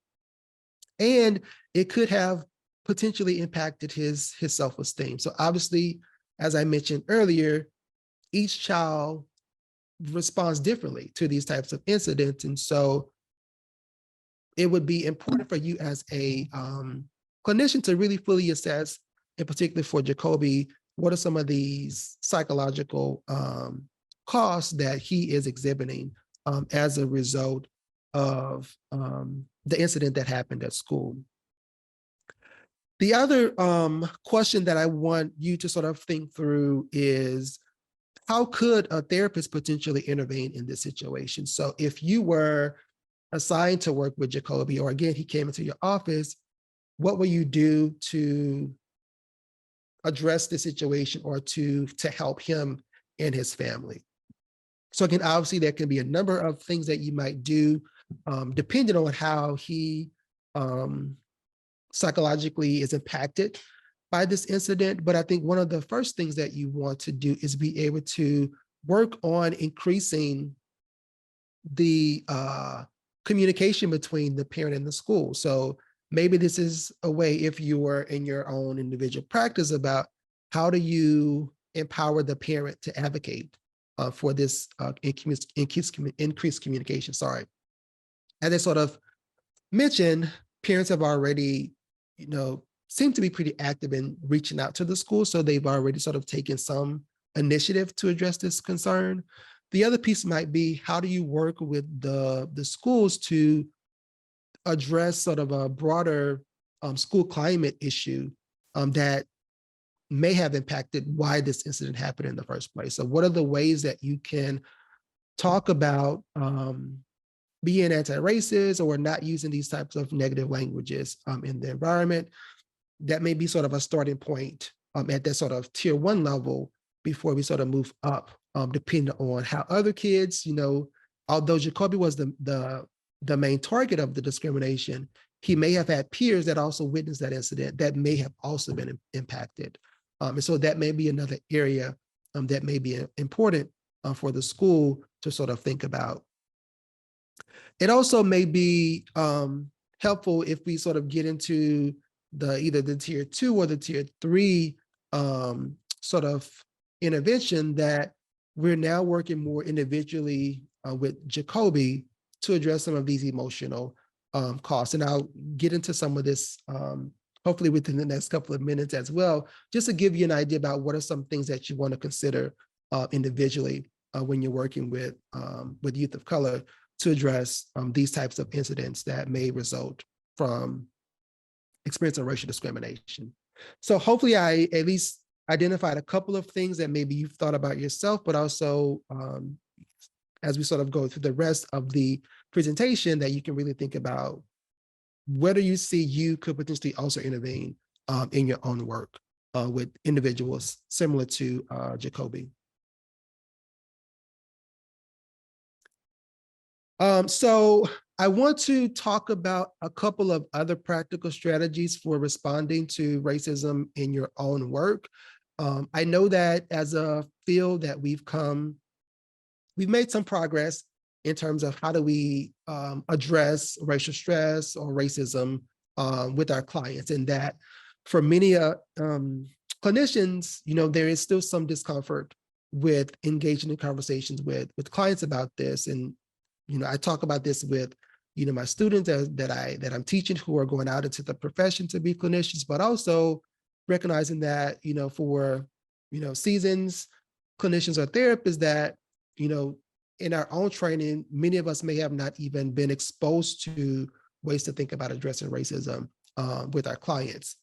And it could have potentially impacted his self-esteem. So obviously, as I mentioned earlier, each child responds differently to these types of incidents. And so it would be important for you as a clinician to really fully assess, in particular for Jacoby, what are some of these psychological costs that he is exhibiting as a result of the incident that happened at school. The other question that I want you to sort of think through is, how could a therapist potentially intervene in this situation? So if you were assigned to work with Jacoby, or again, he came into your office, what will you do to address the situation or to help him and his family? So again, obviously there can be a number of things that you might do depending on how he psychologically is impacted by this incident. But I think one of the first things that you want to do is be able to work on increasing the communication between the parent and the school. So maybe this is a way, if you are in your own individual practice, about how do you empower the parent to advocate for this increased communication. Sorry. As I sort of mentioned, parents have already, seem to be pretty active in reaching out to the school. So they've already sort of taken some initiative to address this concern. The other piece might be, how do you work with the schools to address sort of a broader school climate issue that may have impacted why this incident happened in the first place? So what are the ways that you can talk about being anti-racist or not using these types of negative languages in the environment? That may be sort of a starting point at that sort of tier 1 level before we sort of move up, depending on how other kids, although Jacoby was the main target of the discrimination, he may have had peers that also witnessed that incident that may have also been impacted. And so that may be another area that may be important for the school to sort of think about. It also may be helpful if we sort of get into either the tier 2 or the tier 3 sort of intervention, that we're now working more individually with Jacoby to address some of these emotional costs. And I'll get into some of this hopefully within the next couple of minutes as well, just to give you an idea about what are some things that you want to consider individually when you're working with youth of color to address these types of incidents that may result from experiencing racial discrimination. So hopefully I at least identified a couple of things that maybe you've thought about yourself, but also as we sort of go through the rest of the presentation, that you can really think about whether you see you could potentially also intervene in your own work with individuals similar to Jacoby. So I want to talk about a couple of other practical strategies for responding to racism in your own work. I know that as a field that we've made some progress in terms of how do we address racial stress or racism with our clients, and that for many clinicians, there is still some discomfort with engaging in conversations with clients about this. And I talk about this with my students that I'm teaching who are going out into the profession to be clinicians, but also recognizing that for seasoned clinicians or therapists that in our own training, many of us may have not even been exposed to ways to think about addressing racism with our clients.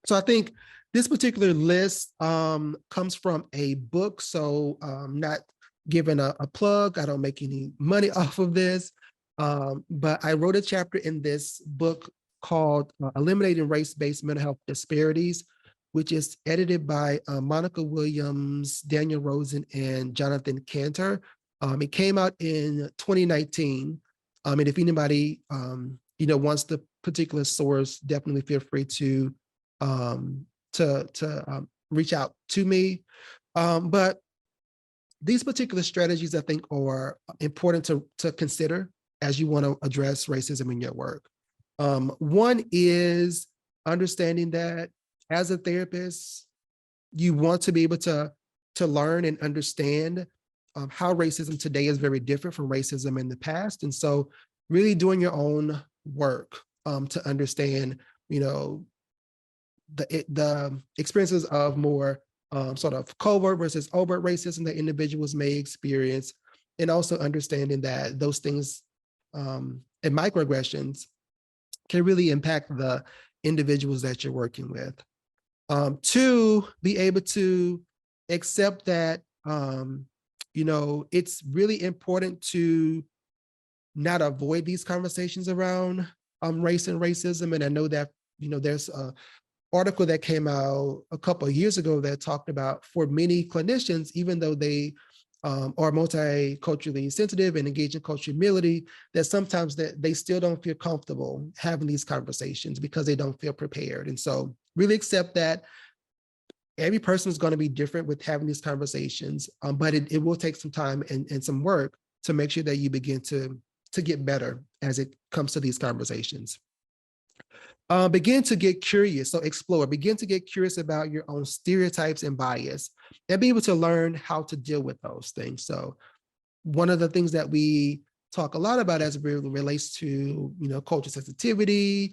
So I think this particular list comes from a book. So not giving a plug, I don't make any money off of this, but I wrote a chapter in this book called Eliminating Race-Based Mental Health Disparities, which is edited by Monica Williams, Daniel Rosen, and Jonathan Cantor. It came out in 2019. And if anybody, wants the particular source, definitely feel free to reach out to me. But these particular strategies, I think, are important to consider as you want to address racism in your work. One is understanding that as a therapist, you want to be able to learn and understand how racism today is very different from racism in the past. And so really doing your own work to understand, the experiences of more sort of covert versus overt racism that individuals may experience, and also understanding that those things and microaggressions can really impact the individuals that you're working with. Two, be able to accept that, it's really important to not avoid these conversations around race and racism. And I know that, there's a article that came out a couple of years ago that talked about, for many clinicians, even though they are multiculturally sensitive and engage in cultural humility, that sometimes that they still don't feel comfortable having these conversations because they don't feel prepared. And so really accept that every person is going to be different with having these conversations, but it will take some time and some work to make sure that you begin to get better as it comes to these conversations. Begin to get curious, so explore, begin to get curious about your own stereotypes and bias, and be able to learn how to deal with those things. So one of the things that we talk a lot about as it relates to, culture sensitivity,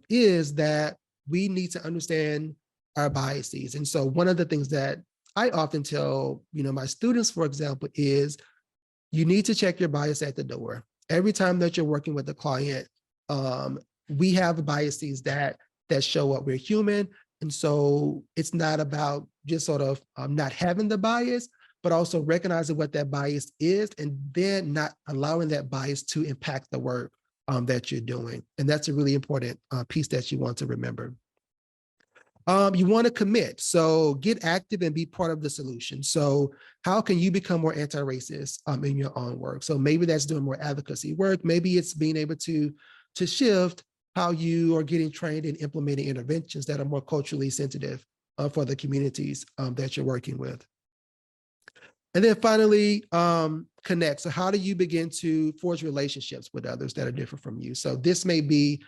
is that we need to understand our biases. And so one of the things that I often tell, my students, for example, is you need to check your bias at the door. Every time that you're working with a client, we have biases that show up. We're human. And so it's not about just sort of not having the bias, but also recognizing what that bias is, and then not allowing that bias to impact the work that you're doing. And that's a really important piece that you want to remember. You want to commit. So get active and be part of the solution. So how can you become more anti-racist in your own work? So maybe that's doing more advocacy work. Maybe it's being able to shift how you are getting trained in implementing interventions that are more culturally sensitive for the communities that you're working with. And then finally, connect. So how do you begin to forge relationships with others that are different from you? So this may be,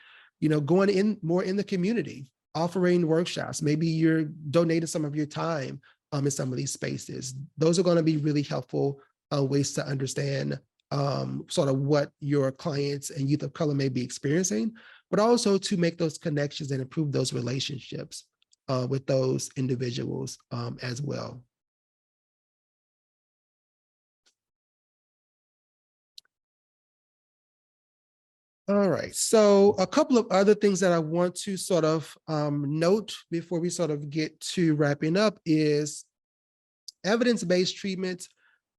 going in more in the community, offering workshops. Maybe you're donating some of your time in some of these spaces. Those are going to be really helpful ways to understand sort of what your clients and youth of color may be experiencing, but also to make those connections and improve those relationships with those individuals as well. All right, so a couple of other things that I want to sort of note before we sort of get to wrapping up is evidence-based treatments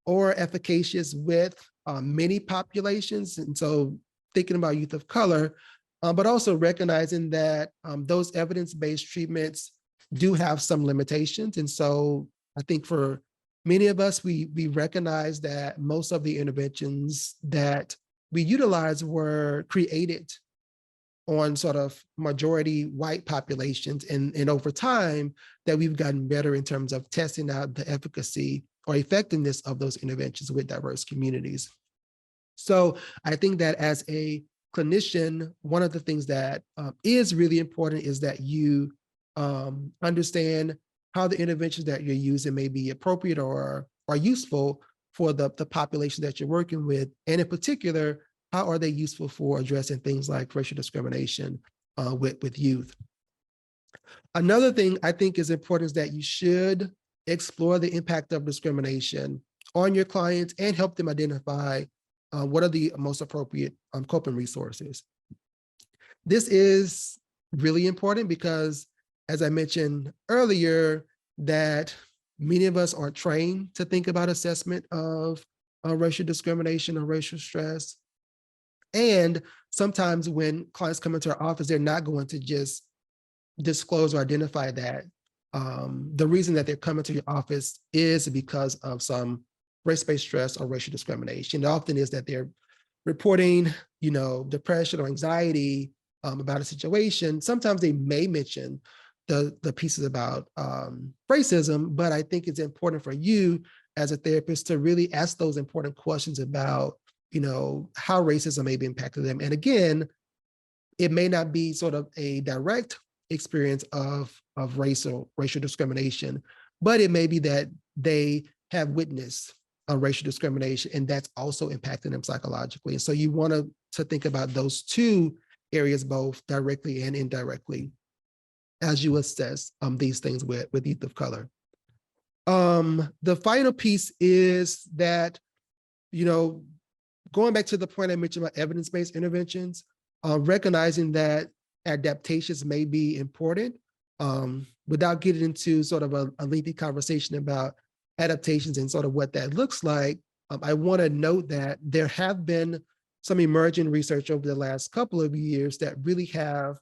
or efficacious with many populations. And so thinking about youth of color, but also recognizing that those evidence-based treatments do have some limitations. And so I think for many of us, we recognize that most of the interventions that we utilize were created on sort of majority white populations. And over time that we've gotten better in terms of testing out the efficacy or effectiveness of those interventions with diverse communities. So I think that as a clinician, one of the things that is really important is that you understand how the interventions that you're using may be appropriate or useful for the population that you're working with. And in particular, how are they useful for addressing things like racial discrimination with youth? Another thing I think is important is that you should explore the impact of discrimination on your clients and help them identify what are the most appropriate coping resources. This is really important because, as I mentioned earlier, that many of us aren't trained to think about assessment of racial discrimination or racial stress. And sometimes when clients come into our office, they're not going to just disclose or identify that the reason that they're coming to your office is because of some race-based stress or racial discrimination. It often is that they're reporting, depression or anxiety about a situation. Sometimes they may mention the pieces about racism, but I think it's important for you as a therapist to really ask those important questions about, how racism may be impacting them. And again, it may not be sort of a direct experience of racial discrimination, but it may be that they have witnessed racial discrimination, and that's also impacting them psychologically. And so you want to think about those two areas, both directly and indirectly, as you assess these things with youth of color. The final piece is that, going back to the point I mentioned about evidence-based interventions, recognizing that adaptations may be important, without getting into sort of a lengthy conversation about adaptations and sort of what that looks like. I want to note that there have been some emerging research over the last couple of years that really have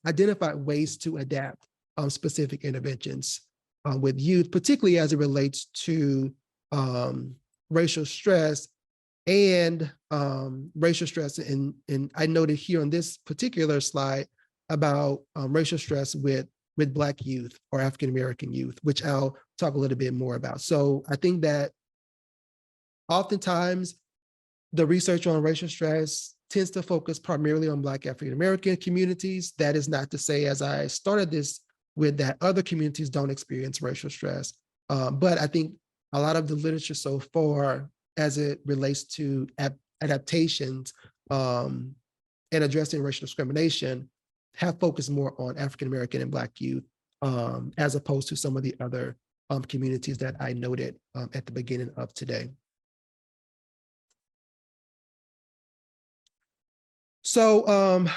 identified ways to adapt specific interventions with youth, particularly as it relates to racial stress and racial stress. And I noted here on this particular slide about racial stress with Black youth or African-American youth, which I'll talk a little bit more about. So I think that oftentimes the research on racial stress tends to focus primarily on Black African-American communities. That is not to say, as I started this with, that other communities don't experience racial stress. But I think a lot of the literature so far, as it relates to adaptations and addressing racial discrimination, have focused more on African-American and Black youth, as opposed to some of the other communities that I noted at the beginning of today. So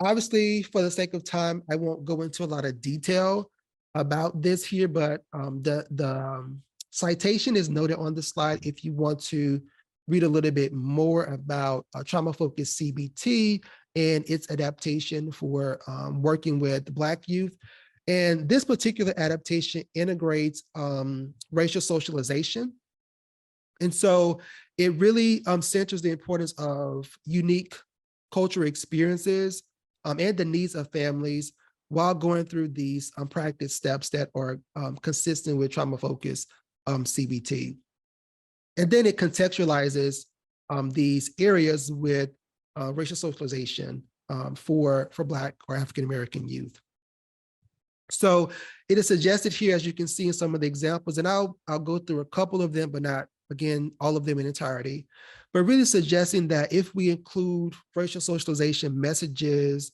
obviously, for the sake of time, I won't go into a lot of detail about this here, but the citation is noted on the slide if you want to read a little bit more about trauma-focused CBT and its adaptation for working with Black youth. And this particular adaptation integrates racial socialization. And so it really centers the importance of unique cultural experiences and the needs of families while going through these practice steps that are consistent with trauma-focused CBT. And then it contextualizes these areas with racial socialization for Black or African-American youth. So it is suggested here, as you can see in some of the examples, and I'll go through a couple of them, but not, again, all of them in entirety, but really suggesting that if we include racial socialization messages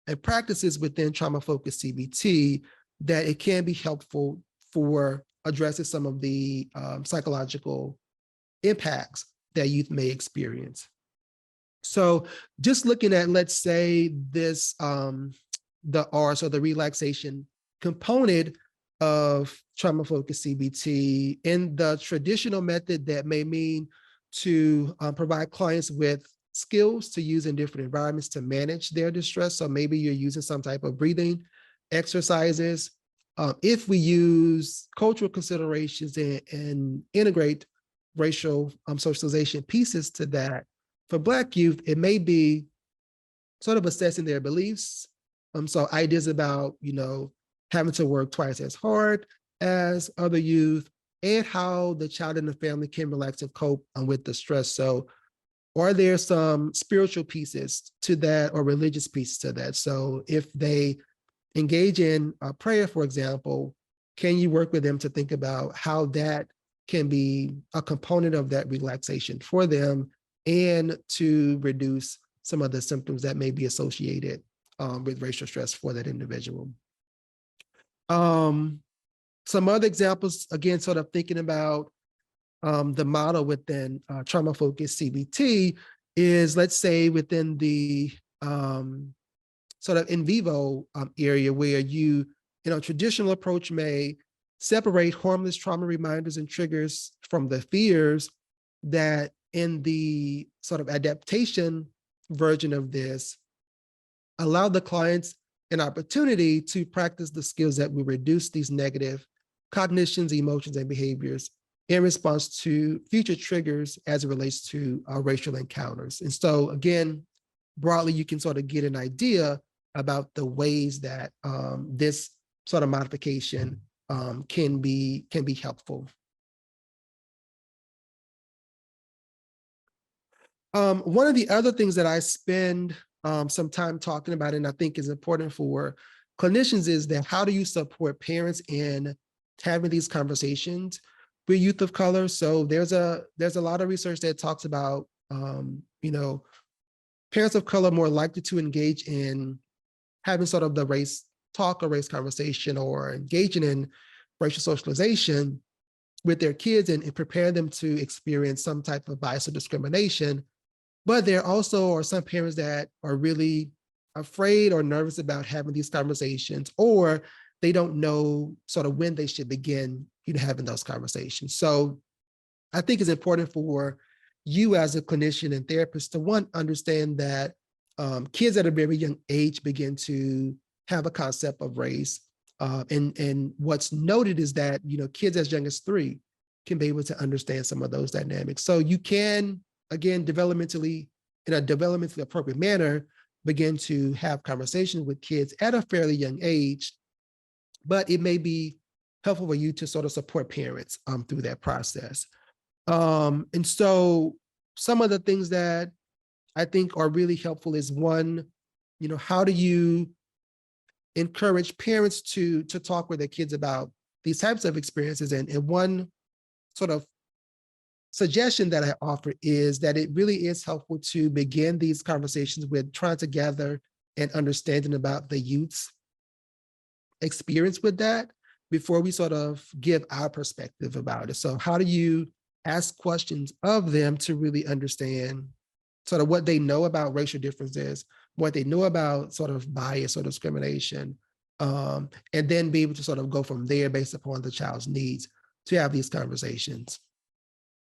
and practices within trauma-focused CBT, that it can be helpful for addressing some of the psychological impacts that youth may experience. So just looking at, let's say, this, the R, so the relaxation component of trauma-focused CBT, in the traditional method, that may mean to provide clients with skills to use in different environments to manage their distress. So maybe you're using some type of breathing exercises. If we use cultural considerations and integrate racial socialization pieces to that, for Black youth, it may be sort of assessing their beliefs. So ideas about, having to work twice as hard as other youth, and how the child and the family can relax and cope with the stress. So are there some spiritual pieces to that or religious pieces to that? So if they engage in prayer, for example, can you work with them to think about how that can be a component of that relaxation for them and to reduce some of the symptoms that may be associated with racial stress for that individual? Some other examples, again, sort of thinking about the model within trauma-focused CBT is, let's say, within the sort of in vivo area where traditional approach may separate harmless trauma reminders and triggers from the fears, that in the sort of adaptation version of this, allow the clients an opportunity to practice the skills that will reduce these negative cognitions, emotions, and behaviors in response to future triggers as it relates to racial encounters. And so again, broadly, you can sort of get an idea about the ways that this sort of modification can be helpful. One of the other things that I spend some time talking about, and I think is important for clinicians, is that how do you support parents in having these conversations with youth of color? So there's a lot of research that talks about parents of color more likely to engage in having sort of the race talk or race conversation, or engaging in racial socialization with their kids and prepare them to experience some type of bias or discrimination. But there also are some parents that are really afraid or nervous about having these conversations, or they don't know sort of when they should begin, having those conversations. So I think it's important for you as a clinician and therapist to, one, understand that kids at a very young age begin to have a concept of race. And what's noted is that, kids as young as 3 can be able to understand some of those dynamics. So you can, again, in a developmentally appropriate manner, begin to have conversations with kids at a fairly young age, but it may be helpful for you to sort of support parents through that process. And so some of the things that I think are really helpful is, one, how do you encourage parents to talk with their kids about these types of experiences? And one sort of suggestion that I offer is that it really is helpful to begin these conversations with trying to gather and understanding about the youth's experience with that before we sort of give our perspective about it. So how do you ask questions of them to really understand sort of what they know about racial differences, what they know about sort of bias or discrimination, and then be able to sort of go from there based upon the child's needs to have these conversations.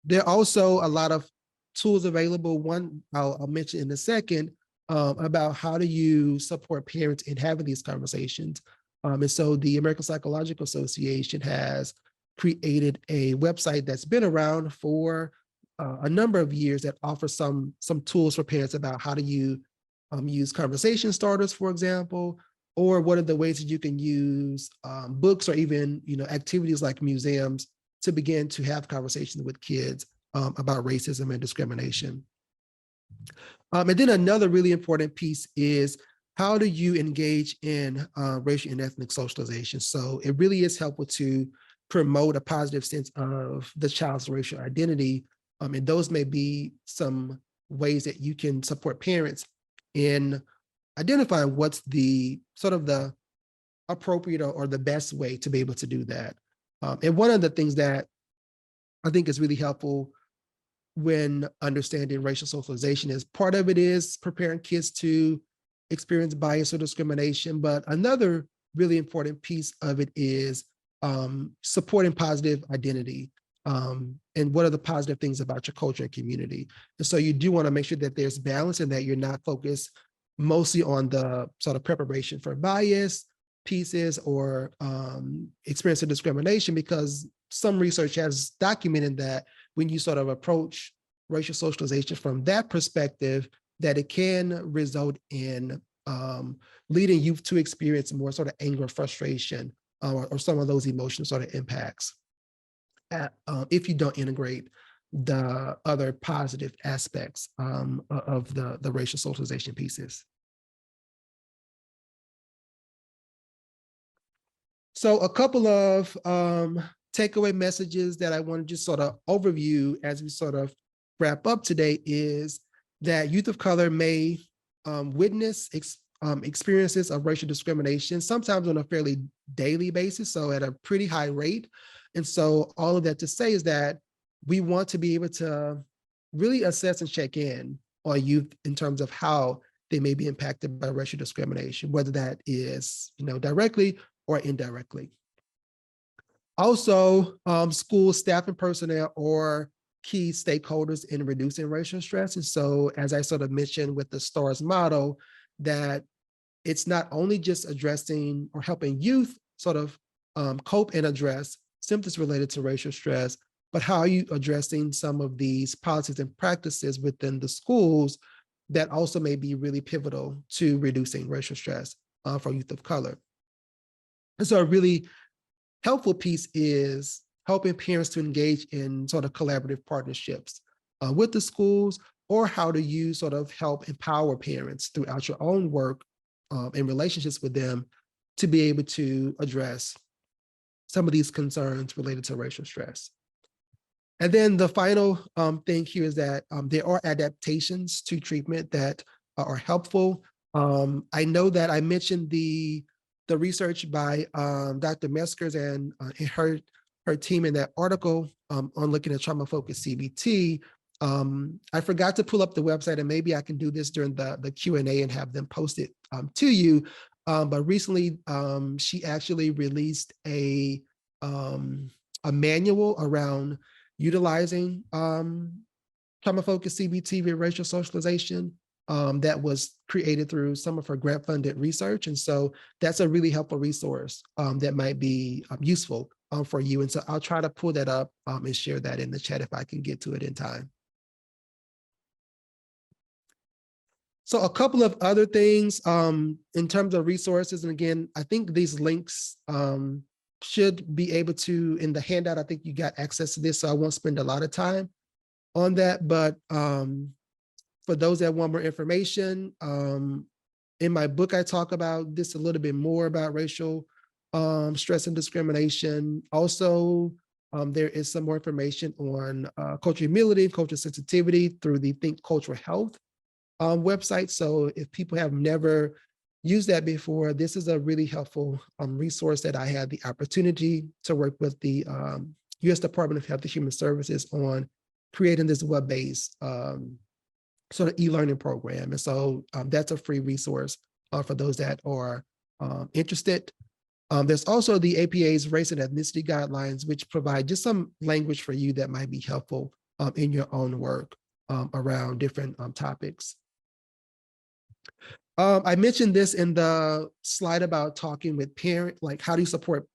There are also a lot of tools available. One I'll mention in a second about how do you support parents in having these conversations. And so the American Psychological Association has created a website that's been around for a number of years that offers some tools for parents about how do you use conversation starters, for example, or what are the ways that you can use books or even activities like museums to begin to have conversations with kids about racism and discrimination. And then another really important piece is, how do you engage in racial and ethnic socialization? So it really is helpful to promote a positive sense of the child's racial identity. And those may be some ways that you can support parents in identifying what's the sort of the appropriate or the best way to be able to do that. And one of the things that I think is really helpful when understanding racial socialization is, part of it is preparing kids to experience bias or discrimination, but another really important piece of it is supporting positive identity. And what are the positive things about your culture and community? And so you do want to make sure that there's balance and that you're not focused mostly on the sort of preparation for bias pieces or experience of discrimination, because some research has documented that when you sort of approach racial socialization from that perspective, that it can result in leading youth to experience more sort of anger, frustration, or some of those emotional sort of impacts if you don't integrate the other positive aspects of the racial socialization pieces. So a couple of takeaway messages that I want to just sort of overview as we sort of wrap up today is that youth of color may witness experiences of racial discrimination, sometimes on a fairly daily basis, so at a pretty high rate. And so all of that to say is that we want to be able to really assess and check in on youth in terms of how they may be impacted by racial discrimination, whether that is, directly or indirectly. Also, school staff and personnel or key stakeholders in reducing racial stress. And so, as I sort of mentioned with the STARS model, that it's not only just addressing or helping youth sort of cope and address symptoms related to racial stress, but how are you addressing some of these policies and practices within the schools that also may be really pivotal to reducing racial stress for youth of color. And so a really helpful piece is helping parents to engage in sort of collaborative partnerships with the schools, or how do you sort of help empower parents throughout your own work and relationships with them to be able to address some of these concerns related to racial stress. And then the final thing here is that there are adaptations to treatment that are helpful. I know that I mentioned the the research by Dr. Meskers and her team in that article on looking at trauma-focused CBT. I forgot to pull up the website, and maybe I can do this during the Q&A and have them post it to you. But recently, she actually released a manual around utilizing trauma-focused CBT with racial socialization that was created through some of her grant-funded research. And so that's a really helpful resource that might be useful for you. And so I'll try to pull that up and share that in the chat if I can get to it in time. So a couple of other things in terms of resources. And again, I think these links should be able to, in the handout, I think you got access to this, so I won't spend a lot of time on that. But for those that want more information, in my book, I talk about this a little bit more about racial stress and discrimination. Also, there is some more information on cultural humility, cultural sensitivity through the Think Cultural Health website. So if people have never used that before, this is a really helpful resource that I had the opportunity to work with the U.S. Department of Health and Human Services on creating this web-based sort of e-learning program. And so that's a free resource for those that are interested. There's also the APA's race and ethnicity guidelines, which provide just some language for you that might be helpful in your own work around different topics. I mentioned this in the slide about talking with parents, like how do you support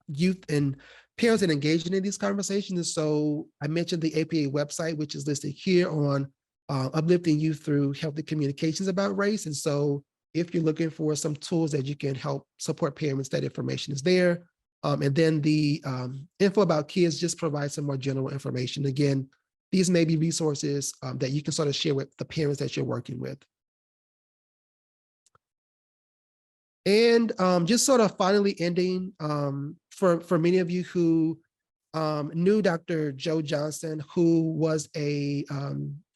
youth and parents in engaging in these conversations. And so I mentioned the APA website, which is listed here on uplifting youth through healthy communications about race. And so if you're looking for some tools that you can help support parents, that information is there. And then the info about kids just provides some more general information. Again, these may be resources that you can sort of share with the parents that you're working with. And just sort of finally ending, for many of you who knew Dr. Joe Johnson, who was a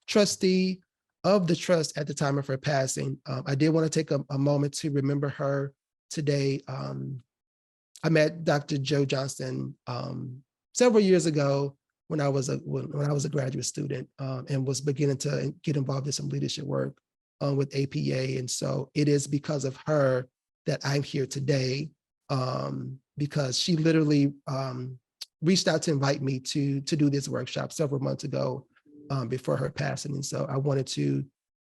trustee of the trust at the time of her passing, I did want to take a moment to remember her today. I met Dr. Joe Johnson several years ago when I was a graduate student and was beginning to get involved in some leadership work with APA. And so it is because of her that I'm here today, because she literally reached out to invite me to do this workshop several months ago before her passing. And so I wanted to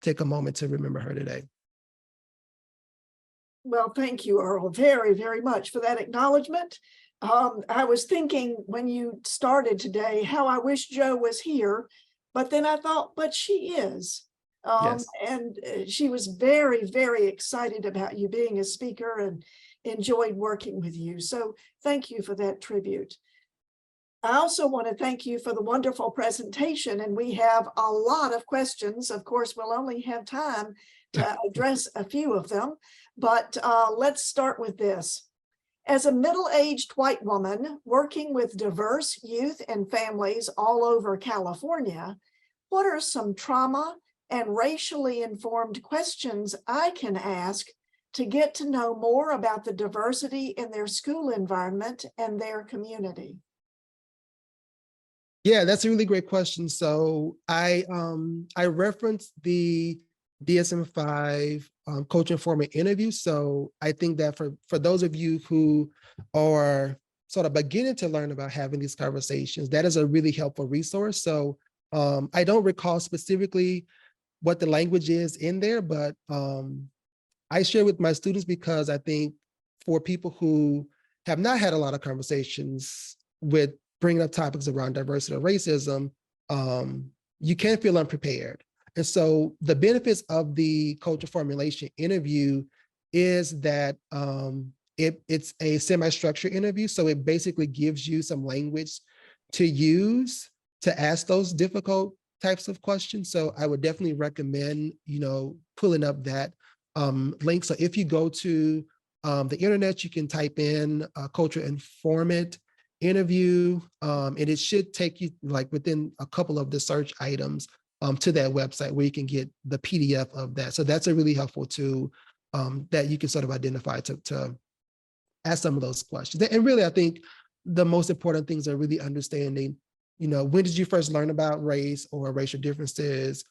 take a moment to remember her today. Well, thank you, Earl, very, very much for that acknowledgement. I was thinking when you started today how I wish Joe was here, but then I thought, but she is. Yes. And she was very, very excited about you being a speaker and enjoyed working with you. So thank you for that tribute. I also want to thank you for the wonderful presentation, and we have a lot of questions. Of course, we'll only have time to address a few of them, but let's start with this. As a middle-aged white woman working with diverse youth and families all over California, what are some trauma and racially informed questions I can ask to get to know more about the diversity in their school environment and their community? Yeah, that's a really great question. So I referenced the DSM-5 coach informant interview. So I think that for those of you who are sort of beginning to learn about having these conversations, that is a really helpful resource. So I don't recall specifically what the language is in there, but I share with my students because I think for people who have not had a lot of conversations with bringing up topics around diversity or racism, you can feel unprepared. And so the benefits of the culture formulation interview is that it's a semi-structured interview. So it basically gives you some language to use to ask those difficult types of questions. So I would definitely recommend, pulling up that link. So if you go to the internet, you can type in culture informant interview, and it should take you like within a couple of the search items to that website where you can get the PDF of that. So that's a really helpful tool that you can sort of identify to ask some of those questions. And really, I think the most important things are really understanding, when did you first learn about race or racial differences?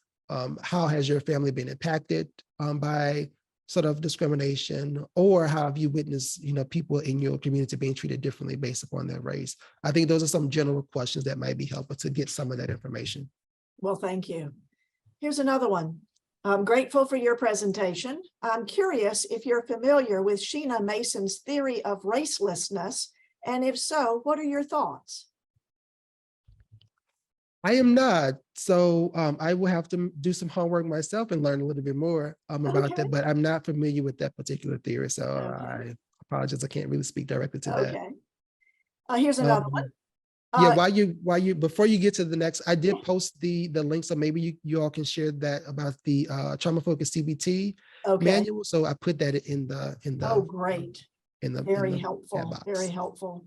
How has your family been impacted by sort of discrimination, or how have you witnessed, people in your community being treated differently based upon their race? I think those are some general questions that might be helpful to get some of that information. Well, thank you. Here's another one. I'm grateful for your presentation. I'm curious if you're familiar with Sheena Mason's theory of racelessness, and if so, what are your thoughts? I am not. So I will have to do some homework myself and learn a little bit more about that, but I'm not familiar with that particular theory. So I apologize. I can't really speak directly to that. Okay. Here's another one. Yeah, before you get to the next, I did post the link, so maybe you all can share that about the trauma focused CBT manual. So I put that in the oh, great. Very helpful. Very helpful.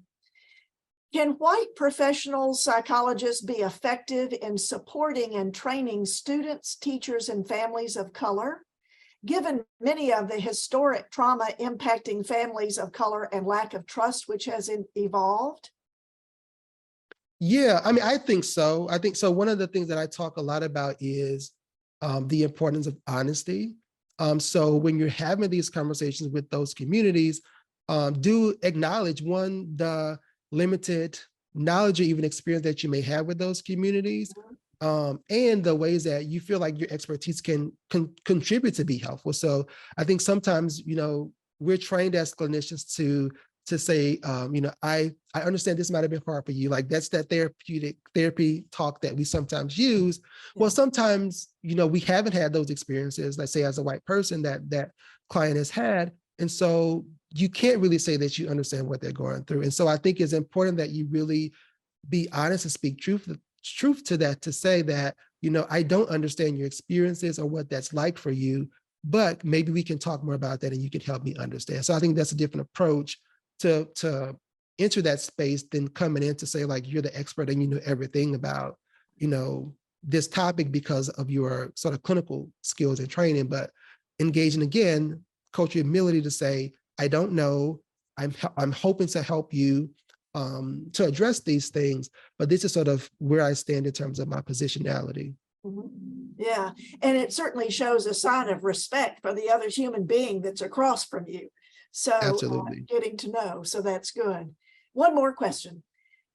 Can white professional psychologists be effective in supporting and training students, teachers, and families of color, given many of the historic trauma impacting families of color and lack of trust which has evolved? Yeah, I mean, I think so. I think so. One of the things that I talk a lot about is the importance of honesty. So when you're having these conversations with those communities, do acknowledge, one, the limited knowledge or even experience that you may have with those communities, and the ways that you feel like your expertise can contribute to be helpful. So I think sometimes, we're trained as clinicians to say, I understand this might have been hard for you. Like that's that therapy talk that we sometimes use. Well, sometimes, we haven't had those experiences, let's say as a white person that client has had. And so you can't really say that you understand what they're going through. And so I think it's important that you really be honest and speak truth to that, to say that, I don't understand your experiences or what that's like for you, but maybe we can talk more about that and you can help me understand. So I think that's a different approach to enter that space than coming in to say like, you're the expert and you know everything about, this topic because of your sort of clinical skills and training, but engaging again, cultural humility to say, I don't know, I'm hoping to help you to address these things, but this is sort of where I stand in terms of my positionality. Yeah, and it certainly shows a sign of respect for the other human being that's across from you. So Absolutely. getting to know, so that's good. One more question.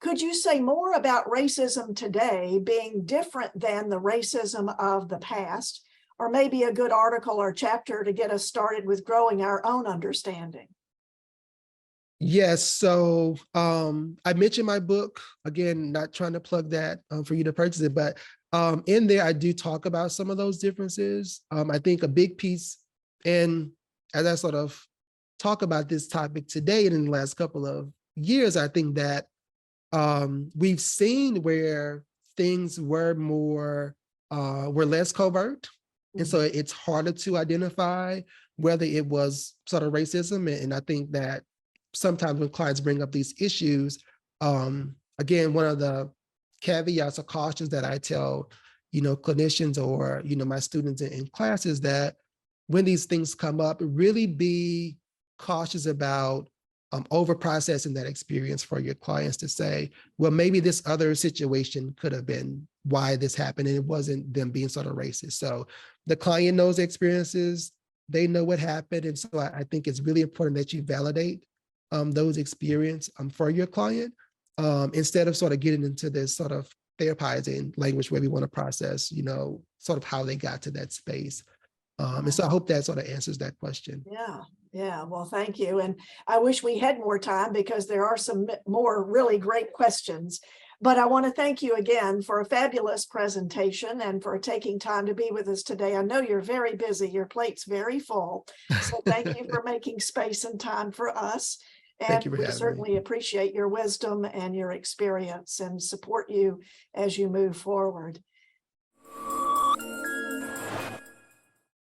Could you say more about racism today being different than the racism of the past, or maybe a good article or chapter to get us started with growing our own understanding? Yes. So I mentioned my book, again, not trying to plug that for you to purchase it, but in there, I do talk about some of those differences. I think a big piece, and as I sort of talk about this topic today and in the last couple of years, I think that we've seen where things were less covert. And so it's harder to identify whether it was sort of racism. And I think that sometimes when clients bring up these issues, again, one of the caveats or cautions that I tell, clinicians or, my students in classes, that when these things come up, really be cautious about over processing that experience for your clients to say, well, maybe this other situation could have been why this happened, and it wasn't them being sort of racist. So the client knows the experiences, they know what happened. And so I think it's really important that you validate those experiences for your client, instead of sort of getting into this sort of therapizing language where we want to process, sort of how they got to that space. And so I hope that sort of answers that question. Yeah. Well, thank you. And I wish we had more time because there are some more really great questions. But I want to thank you again for a fabulous presentation and for taking time to be with us today. I know you're very busy. Your plate's very full. So thank you for making space and time for us. And we certainly appreciate your wisdom and your experience and support you as you move forward.